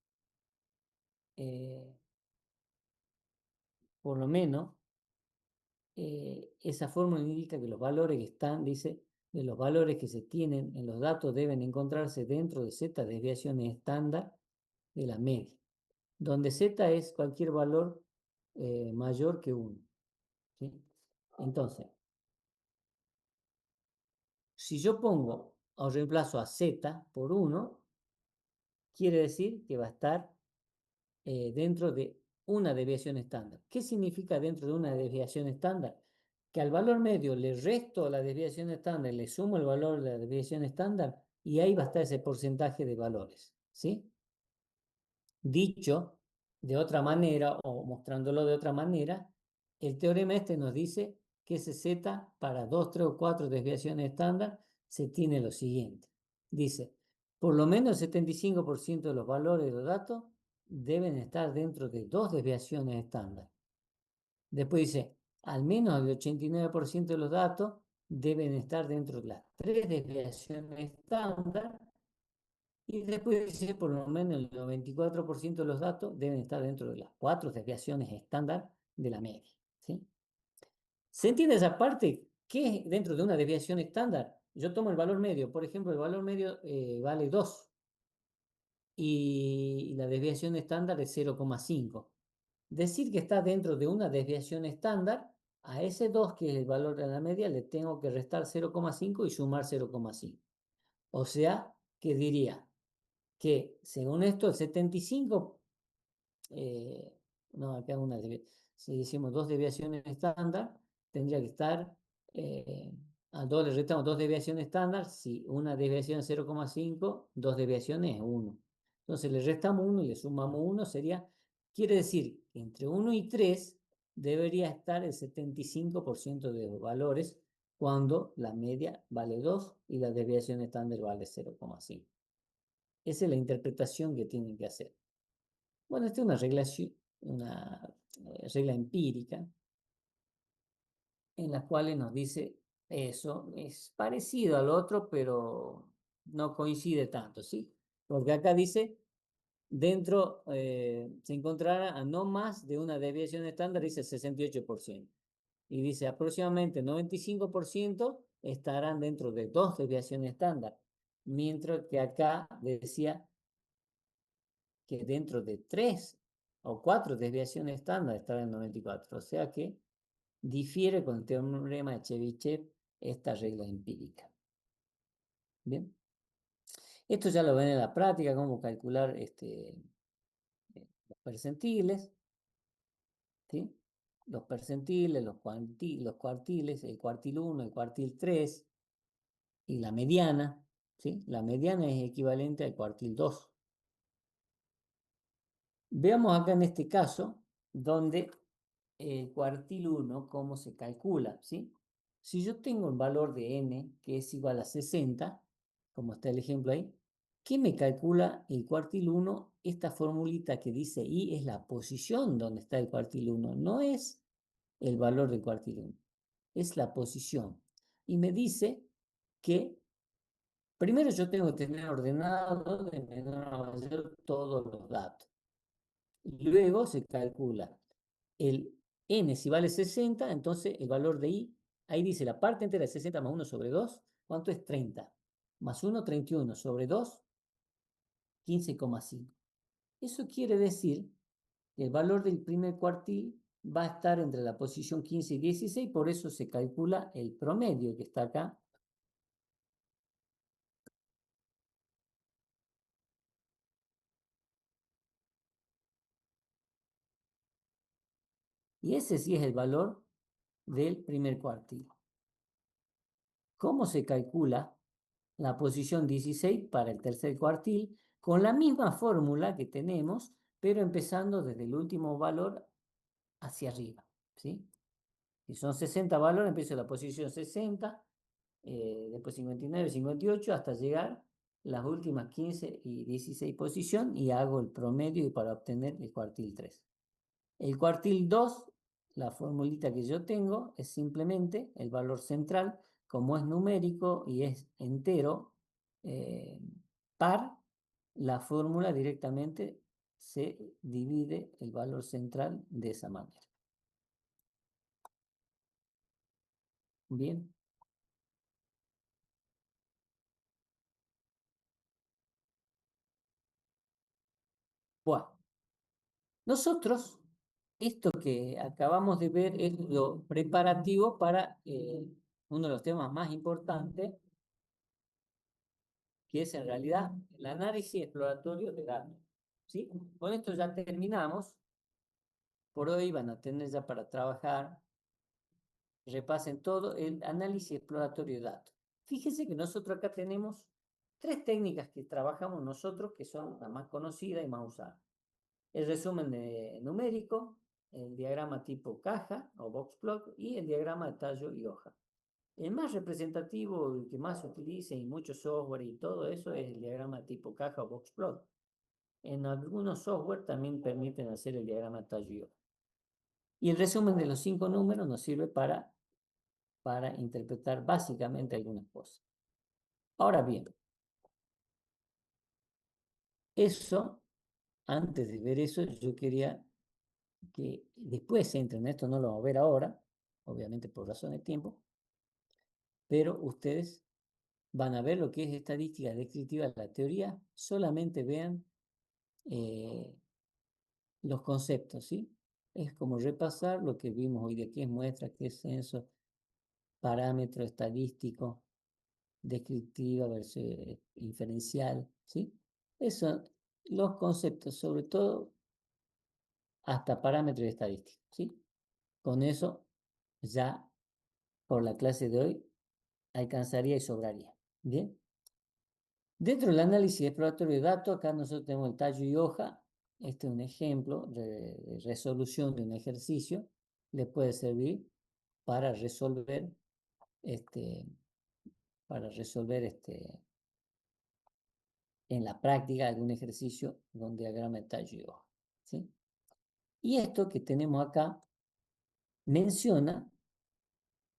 esa fórmula indica que los valores que están, dice, de los valores que se tienen en los datos deben encontrarse dentro de z desviaciones estándar de la media, donde z es cualquier valor mayor que 1. ¿Sí? Entonces, si yo pongo o reemplazo a z por 1, quiere decir que va a estar dentro de una desviación estándar. ¿Qué significa dentro de una desviación estándar? Que al valor medio le resto la desviación estándar, le sumo el valor de la desviación estándar y ahí va a estar ese porcentaje de valores, ¿sí? Dicho de otra manera o mostrándolo de otra manera, el teorema este nos dice que ese z para 2, 3 o 4 desviaciones estándar se tiene lo siguiente. Dice, por lo menos el 75% de los valores de los datos deben estar dentro de 2 desviaciones estándar. Después dice, al menos el 89% de los datos deben estar dentro de las 3 desviaciones estándar. Y después dice, por lo menos el 94% de los datos deben estar dentro de las 4 desviaciones estándar de la media, ¿sí? ¿Se entiende esa parte? ¿Qué es dentro de una desviación estándar? Yo tomo el valor medio, por ejemplo, el valor medio vale 2 y la desviación estándar es 0,5. Decir que está dentro de una desviación estándar, a ese 2, que es el valor de la media, le tengo que restar 0,5 y sumar 0,5. O sea, que diría que según esto el 75, no, acá si decimos 2 desviaciones estándar, tendría que estar, a 2 le restamos 2 desviaciones estándar, si una desviación es 0,5, 2 desviaciones es 1. Entonces le restamos 1 y le sumamos 1, quiere decir que entre 1 y 3 debería estar el 75% de los valores cuando la media vale 2 y la desviación estándar vale 0,5. Esa es la interpretación que tienen que hacer. Bueno, esta es una regla empírica en la cual nos dice eso. Es parecido al otro, pero no coincide tanto, ¿sí? Porque acá dice, dentro se encontrará a no más de una desviación estándar, dice 68%. Y dice aproximadamente 95% estarán dentro de 2 desviaciones estándar. Mientras que acá decía que dentro de 3 o 4 desviaciones estándar estará en 94. O sea que difiere con el teorema de Chebyshev esta regla empírica. Bien. Esto ya lo ven en la práctica, cómo calcular los percentiles, ¿sí? Los percentiles, los cuartiles, el cuartil 1, el cuartil 3 y la mediana, ¿sí? La mediana es equivalente al cuartil 2. Veamos acá en este caso, donde el cuartil 1, cómo se calcula, ¿sí? Si yo tengo el valor de n, que es igual a 60, como está el ejemplo ahí, ¿qué me calcula el cuartil 1? Esta formulita que dice i es la posición donde está el cuartil 1, no es el valor del cuartil 1, es la posición. Y me dice que primero yo tengo que tener ordenado de menor a mayor todos los datos. Luego se calcula el n, si vale 60, entonces el valor de i, ahí dice la parte entera de 60 más 1 sobre 2, ¿cuánto es? 30. Más 1, 31 sobre 2, 15,5. Eso quiere decir que el valor del primer cuartil va a estar entre la posición 15 y 16, por eso se calcula el promedio que está acá. Y ese sí es el valor del primer cuartil. ¿Cómo se calcula la posición 16 para el tercer cuartil? Con la misma fórmula que tenemos, pero empezando desde el último valor hacia arriba, ¿sí? Si son 60 valores, empiezo la posición 60, después 59, 58, hasta llegar las últimas 15 y 16 posición y hago el promedio para obtener el cuartil 3. El cuartil 2, la formulita que yo tengo, es simplemente el valor central, como es numérico y es entero, par, la fórmula directamente se divide el valor central de esa manera. Bien. Bueno, nosotros, esto que acabamos de ver es lo preparativo para uno de los temas más importantes, que es en realidad el análisis exploratorio de datos. ¿Sí? Con esto ya terminamos. Por hoy van a tener ya para trabajar. Repasen todo el análisis exploratorio de datos. Fíjense que nosotros acá tenemos 3 técnicas que trabajamos nosotros, que son las más conocidas y más usadas. El resumen numérico, el diagrama tipo caja o box plot y el diagrama de tallo y hoja. El más representativo, el que más se utiliza en muchos software y todo eso es el diagrama tipo caja o box plot. En algunos software también permiten hacer el diagrama de tallo y hoja. Y el resumen de los 5 números nos sirve para interpretar básicamente algunas cosas. Ahora bien, eso, antes de ver eso, yo quería que después entren, esto no lo vamos a ver ahora, obviamente por razón de tiempo, pero ustedes van a ver lo que es estadística descriptiva de la teoría, solamente vean los conceptos, ¿sí? Es como repasar lo que vimos hoy de qué es muestra, qué es censo, parámetro estadístico, descriptiva versus inferencial, ¿sí? Eso, los conceptos, sobre todo hasta parámetros estadísticos, ¿sí? Con eso ya por la clase de hoy alcanzaría y sobraría. Bien. Dentro del análisis exploratorio de datos, acá nosotros tenemos el tallo y hoja. Este es un ejemplo de resolución de un ejercicio. Le puede servir para resolver en la práctica algún ejercicio con diagrama de tallo y hoja, ¿sí? Y esto que tenemos acá menciona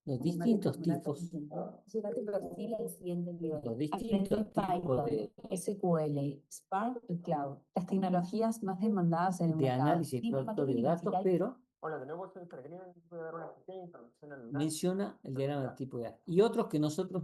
los distintos tipos, los distintos tipos de SQL, Spark y Cloud, las tecnologías más demandadas en el de mercado. análisis exploratorio de datos, pero Hola, de nuevo soy Peregrino y voy a dar una pequeña introducción al menciona el diagrama de tipo de datos. Y otros que nosotros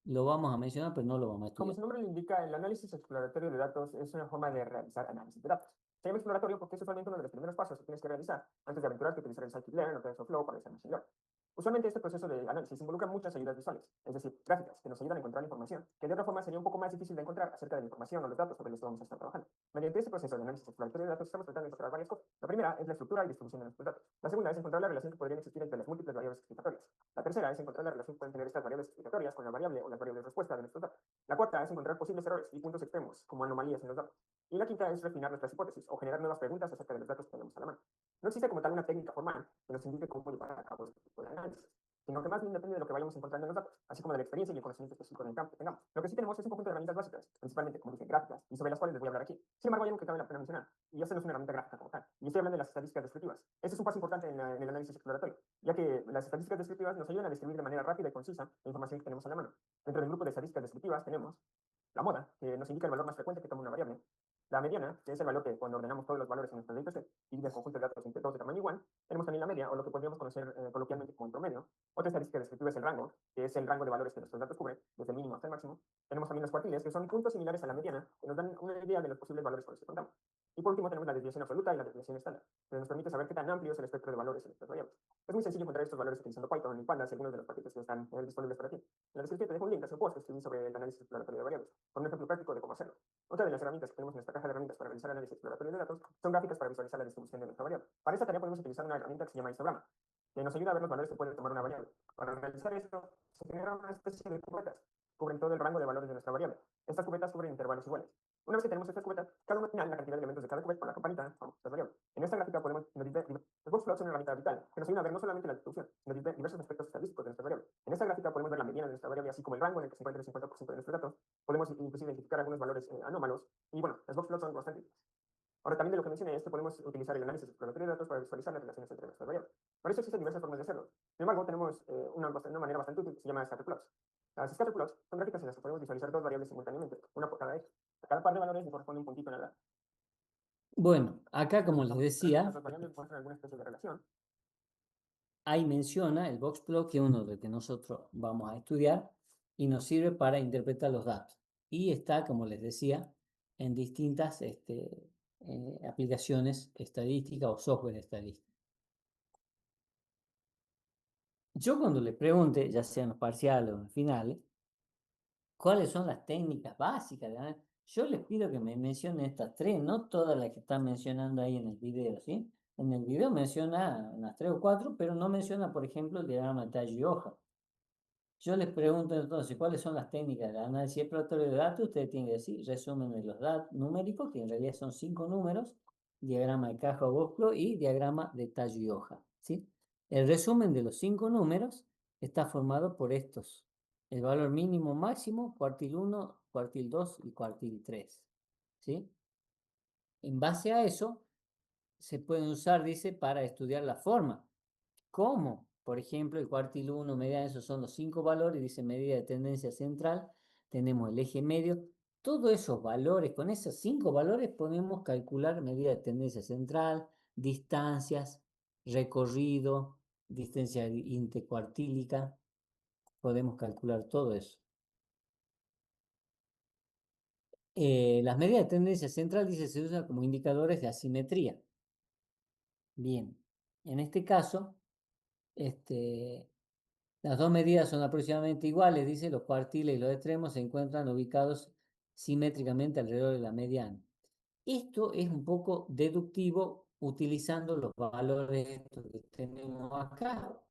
lo vamos a mencionar, pero no lo vamos a Como estudiar. su nombre lo indica, el análisis exploratorio de datos es una forma de realizar análisis de datos. Se llama exploratorio porque es usualmente uno de los primeros pasos que tienes que realizar antes de aventurarte a utilizar el scikit-learn o TensorFlow para realizar machine learning. Usualmente este proceso de análisis involucra muchas ayudas visuales, es decir, gráficas que nos ayudan a encontrar información, que de otra forma sería un poco más difícil de encontrar acerca de la información o los datos sobre los que vamos a estar trabajando. Mediante este proceso de análisis exploratorio de datos estamos tratando de encontrar varias cosas. La primera es la estructura y distribución de nuestros datos. La segunda es encontrar la relación que podrían existir entre las múltiples variables explicatorias. La tercera es encontrar la relación que pueden tener estas variables explicatorias con la variable o las variables respuesta de nuestros datos. La cuarta es encontrar posibles errores y puntos extremos, como anomalías en los datos. Y la quinta es refinar nuestras hipótesis o generar nuevas preguntas acerca de los datos que tenemos a la mano. No existe como tal una técnica formal que nos indique cómo llevar a cabo este tipo de análisis, sino que más bien depende de lo que vayamos encontrando en los datos, así como de la experiencia y el conocimiento específico del campo que tengamos. Lo que sí tenemos es un conjunto de herramientas básicas, principalmente, como dije, gráficas, y sobre las cuales les voy a hablar aquí. Sin embargo, hay algo que cabe la pena mencionar, y esta no es una herramienta gráfica como tal, y estoy hablando de las estadísticas descriptivas. Este es un paso importante en el análisis exploratorio, ya que las estadísticas descriptivas nos ayudan a describir de manera rápida y concisa la información que tenemos a la mano. Dentro del grupo de estadísticas descriptivas tenemos la moda, que nos indica el valor más frecuente que toma una variable. La mediana, que es el valor que cuando ordenamos todos los valores en nuestro dataset divide el conjunto de datos entre dos de tamaño igual. Tenemos también la media, o lo que podríamos conocer coloquialmente como el promedio. Otra estadística descriptiva es el rango, que es el rango de valores que nuestros datos cubren, desde el mínimo hasta el máximo. Tenemos también los cuartiles, que son puntos similares a la mediana, que nos dan una idea de los posibles valores con los que contamos. Y por último tenemos la desviación absoluta y la desviación estándar, que nos permite saber qué tan amplio es el espectro de valores en estas variables. Es muy sencillo encontrar estos valores utilizando Python y Pandas y algunos de los paquetes que están disponibles para ti. En la descripción te dejo un link hacia un post que escribí sobre el análisis exploratorio de variables, con un ejemplo práctico de cómo hacerlo. Otra de las herramientas que tenemos en esta caja de herramientas para realizar análisis exploratorio de datos son gráficas para visualizar la distribución de nuestra variable. Para esta tarea podemos utilizar una herramienta que se llama histograma, que nos ayuda a ver los valores que puede tomar una variable. Para realizar esto, se genera una especie de cubetas, cubren todo el rango de valores de nuestra variable. Estas cubetas cubren intervalos iguales. Una vez que tenemos estas cubetas, cada una tiene la cantidad de elementos de cada cubeta con la campanita, con estas variables. En esta gráfica podemos ver los boxplots son una herramienta vital, que nos ayuda a ver no solamente la distribución, sino diversos aspectos estadísticos de nuestra variable. En esta gráfica podemos ver la mediana de nuestra variable, así como el rango en el que se encuentra el 50% de nuestros datos. Podemos inclusive identificar algunos valores anómalos. Y bueno, los boxplots son bastante útiles. Ahora, también de lo que mencioné es que podemos utilizar el análisis exploratorio de datos para visualizar las relaciones entre nuestras variables. Para eso existen diversas formas de hacerlo. Sin embargo, tenemos una manera bastante útil que se llama scatterplots. Las scatterplots son gráficas en las que podemos visualizar dos variables simultáneamente, una por cada eje. A cada par de valores le corresponde un puntito en el lado. Bueno, acá como les Las decía, dos variables muestran alguna especie de relación. ahí menciona el boxplot, que es uno de que nosotros vamos a estudiar y nos sirve para interpretar los datos. Y está, como les decía, en distintas aplicaciones estadísticas o software estadístico. Yo cuando le pregunte, ya sea en los parciales o en los finales, cuáles son las técnicas básicas de análisis, yo les pido que me mencionen estas tres, no todas las que están mencionando ahí en el video, ¿sí? En el video menciona unas 3 o 4, pero no menciona, por ejemplo, el diagrama de tallo y hoja. Yo les pregunto entonces, ¿cuáles son las técnicas de análisis exploratorio de datos? Ustedes tienen que decir resumen de los datos numéricos, que en realidad son 5 números, diagrama de caja o boxplot y diagrama de tallo y hoja, ¿sí? El resumen de los 5 números está formado por estos: el valor mínimo máximo, cuartil 1, cuartil 2 y cuartil 3, ¿sí? En base a eso, se pueden usar, dice, para estudiar la forma. ¿Cómo? Por ejemplo, el cuartil 1, mediana, esos son los 5 valores, dice medida de tendencia central, tenemos el eje medio, todos esos valores, con esos 5 valores podemos calcular medida de tendencia central, distancias, recorrido, distancia intercuartílica, podemos calcular todo eso. Las medidas de tendencia central, dice, se usan como indicadores de asimetría. Bien, en este caso, las dos medidas son aproximadamente iguales, dice, los cuartiles y los extremos se encuentran ubicados simétricamente alrededor de la mediana. Esto es un poco deductivo utilizando los valores estos que tenemos acá,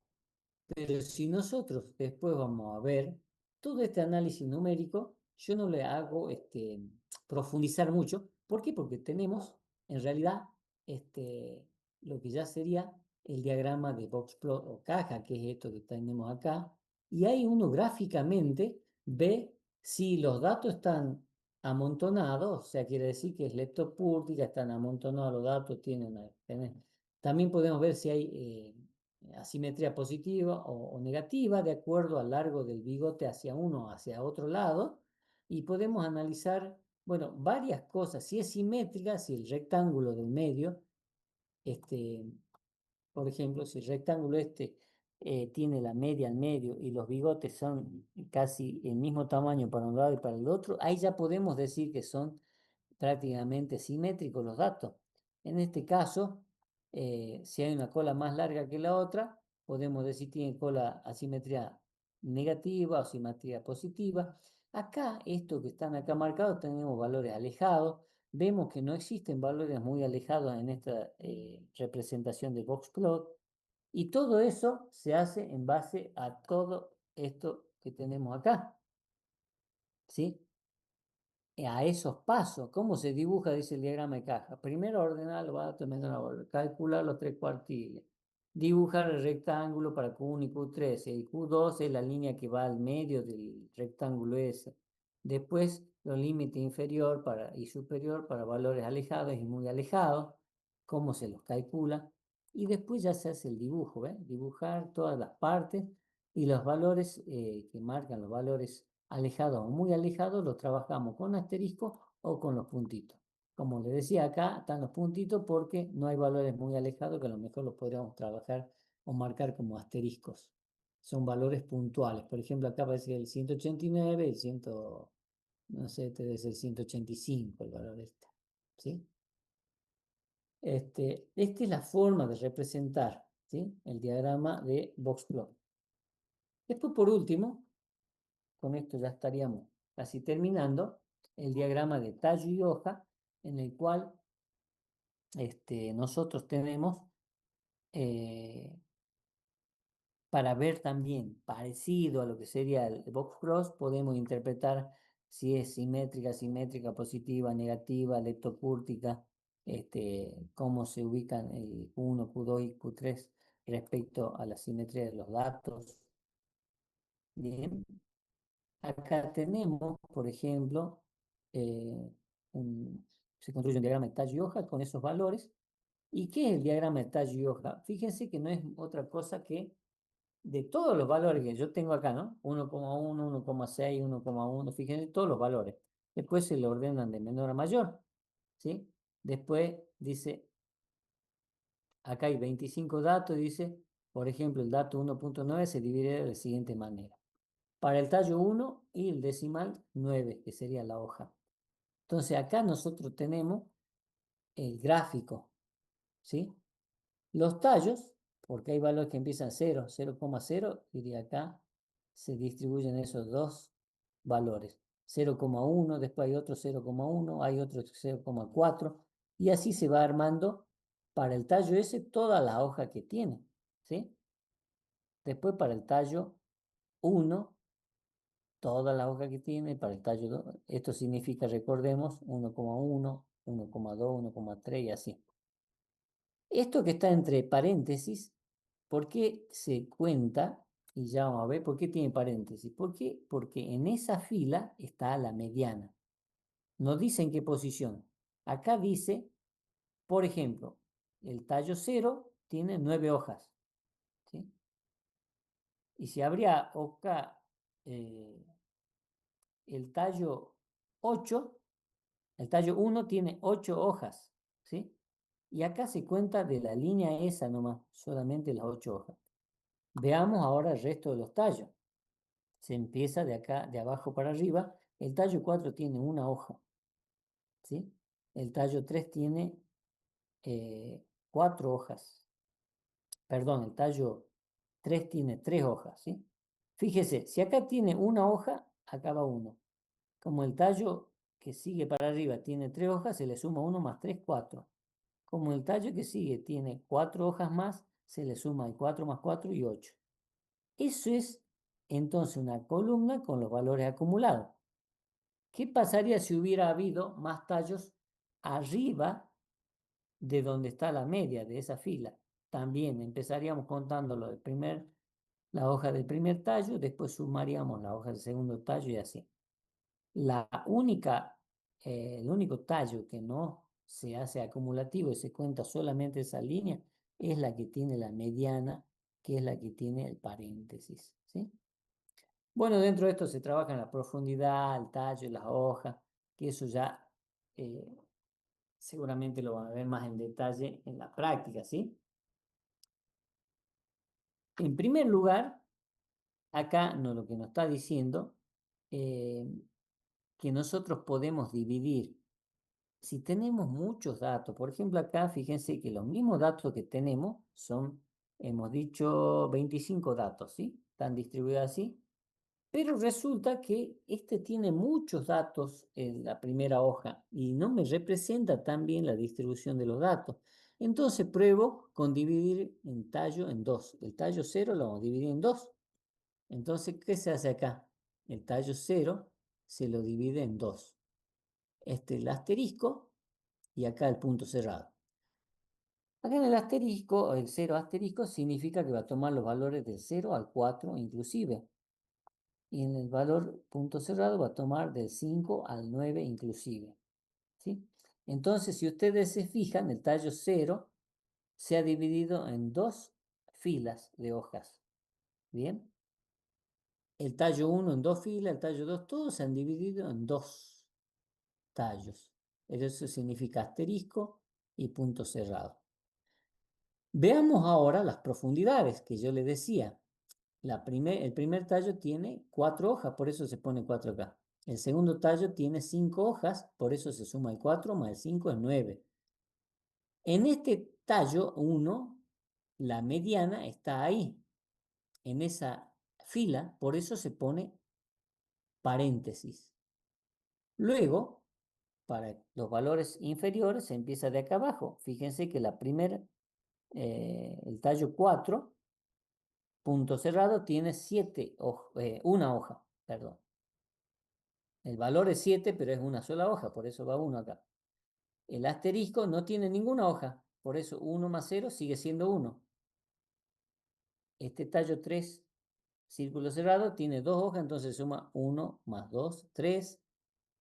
pero si nosotros después vamos a ver todo este análisis numérico, yo no le hago profundizar mucho. ¿Por qué? Porque tenemos en realidad lo que ya sería el diagrama de boxplot o caja, que es esto que tenemos acá, y ahí uno gráficamente ve si los datos están amontonados, o sea, quiere decir que es leptopúrtica, están amontonados los datos, también podemos ver si hay asimetría positiva o negativa de acuerdo al largo del bigote hacia uno o hacia otro lado, y podemos analizar, bueno, varias cosas, si es simétrica, si el rectángulo del medio, por ejemplo, si el rectángulo tiene la media al medio y los bigotes son casi el mismo tamaño para un lado y para el otro, ahí ya podemos decir que son prácticamente simétricos los datos. En este caso, si hay una cola más larga que la otra, podemos decir que tiene cola asimetría negativa o simetría positiva. Acá, esto que están acá marcados, tenemos valores alejados. Vemos que no existen valores muy alejados en esta representación de boxplot. Y todo eso se hace en base a todo esto que tenemos acá, ¿sí? A esos pasos. ¿Cómo se dibuja? Dice el diagrama de caja. Primero ordenar los datos, calcular los 3 cuartiles, dibujar el rectángulo para Q1 y Q3. El Q2 es la línea que va al medio del rectángulo ese. Después los límites inferior y superior para valores alejados y muy alejados. ¿Cómo se los calcula? Y después ya se hace el dibujo, ¿ves? Dibujar todas las partes y los valores que marcan los valores alejados o muy alejados los trabajamos con asterisco o con los puntitos. Como les decía, acá están los puntitos porque no hay valores muy alejados que a lo mejor los podríamos trabajar o marcar como asteriscos. Son valores puntuales. Por ejemplo, acá aparece el 189, el 100, no sé, este debe ser 185 el valor este, ¿sí? Esta es la forma de representar, ¿sí?, el diagrama de box-plot. Después, por último, con esto ya estaríamos casi terminando, el diagrama de tallo y hoja, en el cual nosotros tenemos, para ver también, parecido a lo que sería el box cross, podemos interpretar si es simétrica, simétrica, positiva, negativa, leptocúrtica, cómo se ubican el Q1, Q2 y Q3 respecto a la simetría de los datos. Bien, acá tenemos, por ejemplo, se construye un diagrama de tallo y hoja con esos valores. ¿Y qué es el diagrama de tallo y hoja? Fíjense que no es otra cosa que de todos los valores que yo tengo acá, ¿no? 1,1, 1,6, 1,1, fíjense todos los valores. Después se lo ordenan de menor a mayor, ¿sí? Después dice, acá hay 25 datos y dice, por ejemplo, el dato 1.9 se divide de la siguiente manera. Para el tallo 1 y el decimal 9, que sería la hoja. Entonces acá nosotros tenemos el gráfico, ¿sí? Los tallos, porque hay valores que empiezan 0, 0,0, y de acá se distribuyen esos dos valores. 0,1, después hay otro 0,1, hay otro 0,4, y así se va armando para el tallo ese toda la hoja que tiene, ¿sí? Después para el tallo 1, toda la hoja que tiene, para el tallo 2, esto significa, recordemos, 1,1, 1,2, 1,3 y así. Esto que está entre paréntesis, ¿por qué se cuenta? Y ya vamos a ver por qué tiene paréntesis. ¿Por qué? Porque en esa fila está la mediana. No dice en qué posición. Acá dice, por ejemplo, el tallo 0 tiene 9 hojas, ¿sí? Y si habría acá el tallo 8, el tallo 1 tiene 8 hojas, ¿sí? Y acá se cuenta de la línea esa nomás, solamente las 8 hojas. Veamos ahora el resto de los tallos. Se empieza de acá, de abajo para arriba. El tallo 4 tiene una hoja, ¿sí? El tallo 3 tiene 4 hojas. Perdón, el tallo 3 tiene 3 hojas, ¿sí? Fíjese, si acá tiene una hoja, acá va 1. Como el tallo que sigue para arriba tiene 3 hojas, se le suma 1 más 3, 4. Como el tallo que sigue tiene 4 hojas más, se le suma el 4 más 4 y 8. Eso es entonces una columna con los valores acumulados. ¿Qué pasaría si hubiera habido más tallos arriba de donde está la media de esa fila? También empezaríamos contando la hoja del primer tallo, después sumaríamos la hoja del segundo tallo y así. El único tallo que no se hace acumulativo y se cuenta solamente esa línea es la que tiene la mediana, que es la que tiene el paréntesis, ¿sí? Bueno, dentro de esto se trabaja en la profundidad, el tallo, las hojas, que eso ya seguramente lo van a ver más en detalle en la práctica, ¿sí? En primer lugar, acá lo que nos está diciendo que nosotros podemos dividir. Si tenemos muchos datos, por ejemplo acá, fíjense que los mismos datos que tenemos son, hemos dicho 25 datos, ¿sí? Están distribuidos así. Pero resulta que tiene muchos datos en la primera hoja y no me representa tan bien la distribución de los datos. Entonces pruebo con dividir el tallo en 2. El tallo 0 lo vamos a dividir en 2. Entonces, ¿qué se hace acá? El tallo 0 se lo divide en 2. El asterisco y acá el punto cerrado. Acá en el asterisco, el 0 asterisco, significa que va a tomar los valores del 0 al 4 inclusive. Y en el valor punto cerrado va a tomar del 5 al 9 inclusive, ¿sí? Entonces, si ustedes se fijan, el tallo 0 se ha dividido en 2 filas de hojas, ¿bien? El tallo 1 en 2 filas, el tallo 2, todos se han dividido en 2 tallos. Eso significa asterisco y punto cerrado. Veamos ahora las profundidades que yo les decía. El primer tallo tiene 4 hojas, por eso se pone 4 acá. El segundo tallo tiene 5 hojas, por eso se suma el 4 más el 5 es 9. En este tallo 1, la mediana está ahí, en esa fila, por eso se pone paréntesis. Luego, para los valores inferiores, se empieza de acá abajo. Fíjense que el tallo 4, punto cerrado, tiene una hoja, perdón. El valor es 7, pero es una sola hoja, por eso va 1 acá. El asterisco no tiene ninguna hoja, por eso 1 más 0 sigue siendo 1. Este tallo 3, círculo cerrado, tiene 2 hojas, entonces suma 1 más 2, 3.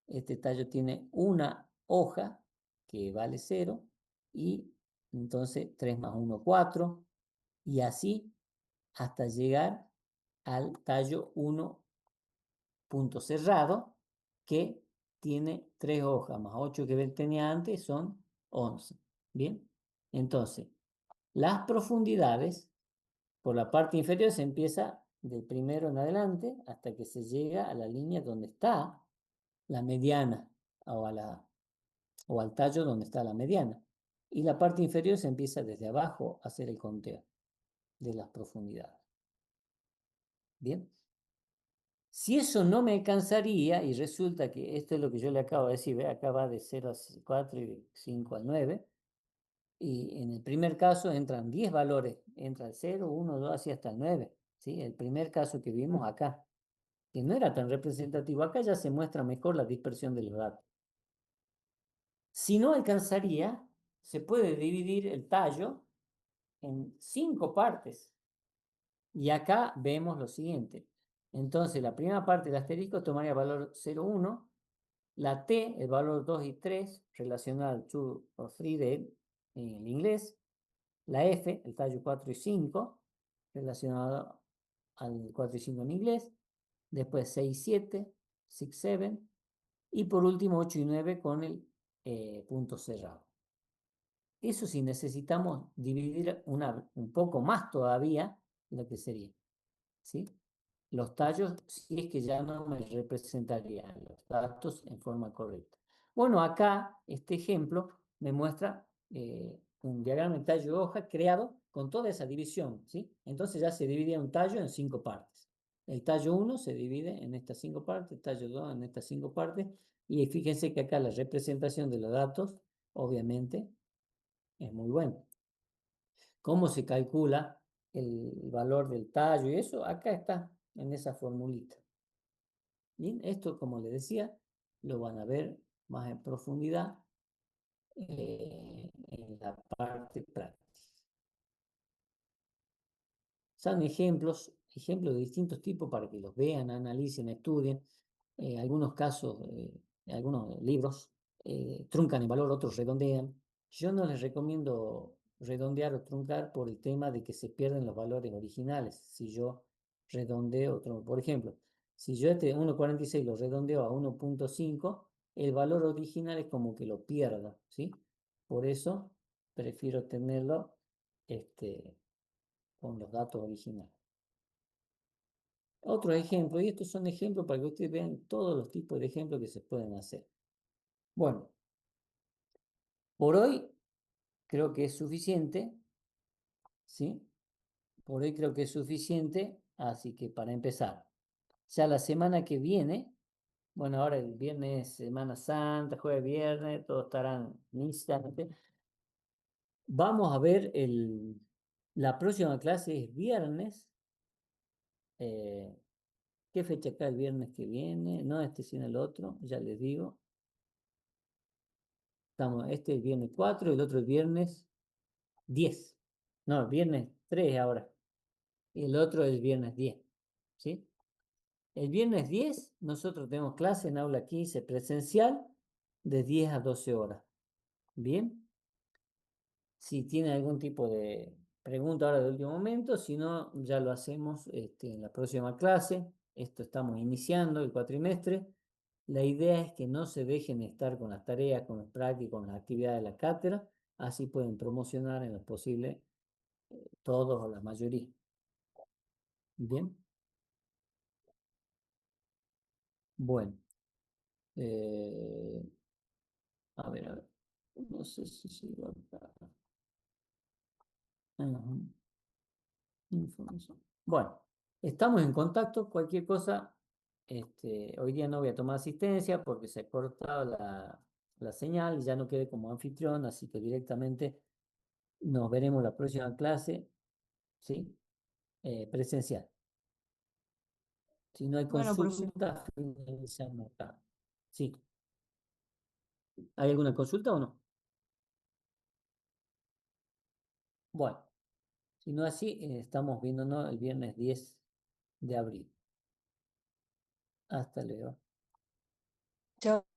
Este tallo tiene una hoja que vale 0 y entonces 3 más 1, 4. Y así hasta llegar al tallo 1 punto cerrado, que tiene 3 hojas, más 8 que tenía antes, son 11. Bien, entonces, las profundidades, por la parte inferior se empieza del primero en adelante hasta que se llega a la línea donde está la mediana, o al tallo donde está la mediana. Y la parte inferior se empieza desde abajo a hacer el conteo de las profundidades. Bien. Si eso no me alcanzaría, y resulta que esto es lo que yo le acabo de decir, ¿ve? Acá va de 0 a 4 y 5 al 9, y en el primer caso entran 10 valores, entra el 0, 1, 2, así hasta el 9, ¿sí? El primer caso que vimos acá, que no era tan representativo, acá ya se muestra mejor la dispersión de los datos. Si no alcanzaría, se puede dividir el tallo en 5 partes, y acá vemos lo siguiente. Entonces, la primera parte del asterisco tomaría el valor 0, 1, la T, el valor 2 y 3, relacionado al 2 o 3 en el inglés, la F, el tallo 4 y 5, relacionado al 4 y 5 en inglés, después 6 y 7, 6, 7, y por último 8 y 9 con el punto cerrado. Eso sí, necesitamos dividir un poco más todavía lo que sería, ¿sí? Los tallos, si es que ya no me representarían los datos en forma correcta. Bueno, acá este ejemplo me muestra un diagrama de tallo de hoja creado con toda esa división, ¿sí? Entonces ya se divide un tallo en 5 partes. El tallo 1 se divide en estas 5 partes, el tallo 2 en estas 5 partes, y fíjense que acá la representación de los datos, obviamente, es muy buena. ¿Cómo se calcula el valor del tallo y eso? Acá está, en esa formulita. Bien, esto, como les decía, lo van a ver más en profundidad en la parte práctica. Son ejemplos de distintos tipos para que los vean, analicen, estudien. Algunos casos, algunos libros truncan el valor, otros redondean. Yo no les recomiendo redondear o truncar por el tema de que se pierden los valores originales. Si yo redondeo, por ejemplo, si yo este 1,46 lo redondeo a 1,5, el valor original es como que lo pierdo, ¿sí? Por eso prefiero tenerlo con los datos originales. Otro ejemplo, y estos son ejemplos para que ustedes vean todos los tipos de ejemplos que se pueden hacer. Bueno, por hoy creo que es suficiente, ¿sí? Por hoy creo que es suficiente, así que para empezar, ya la semana que viene, bueno, ahora el viernes Semana Santa, jueves, viernes, todos estarán en instante. Vamos a ver la próxima clase es viernes. ¿Qué fecha acá el viernes que viene? No, este sino el otro, ya les digo. Este es el viernes 4, el otro el viernes 10. No, el viernes 3 ahora. Y el otro es el viernes 10. ¿Sí? El viernes 10 nosotros tenemos clase en aula 15 presencial de 10 a 12 horas. Bien. Si tienen algún tipo de pregunta ahora de último momento, si no, ya lo hacemos en la próxima clase. Esto estamos iniciando el cuatrimestre. La idea es que no se dejen estar con las tareas, con las prácticas, con las actividades de la cátedra. Así pueden promocionar en lo posible todos o la mayoría. Bien. Bueno. A ver, a ver. No sé si sigo acá. Ajá. Información. Bueno, estamos en contacto. Cualquier cosa, hoy día no voy a tomar asistencia porque se ha cortado la señal y ya no quedé como anfitrión, así que directamente nos veremos la próxima clase, ¿sí? Presencial. Si no hay Bueno, profe. consulta, finalizamos acá. Sí. ¿Hay alguna consulta o no? Bueno, si no así, estamos viéndonos el viernes 10 de abril. Hasta luego. Chao.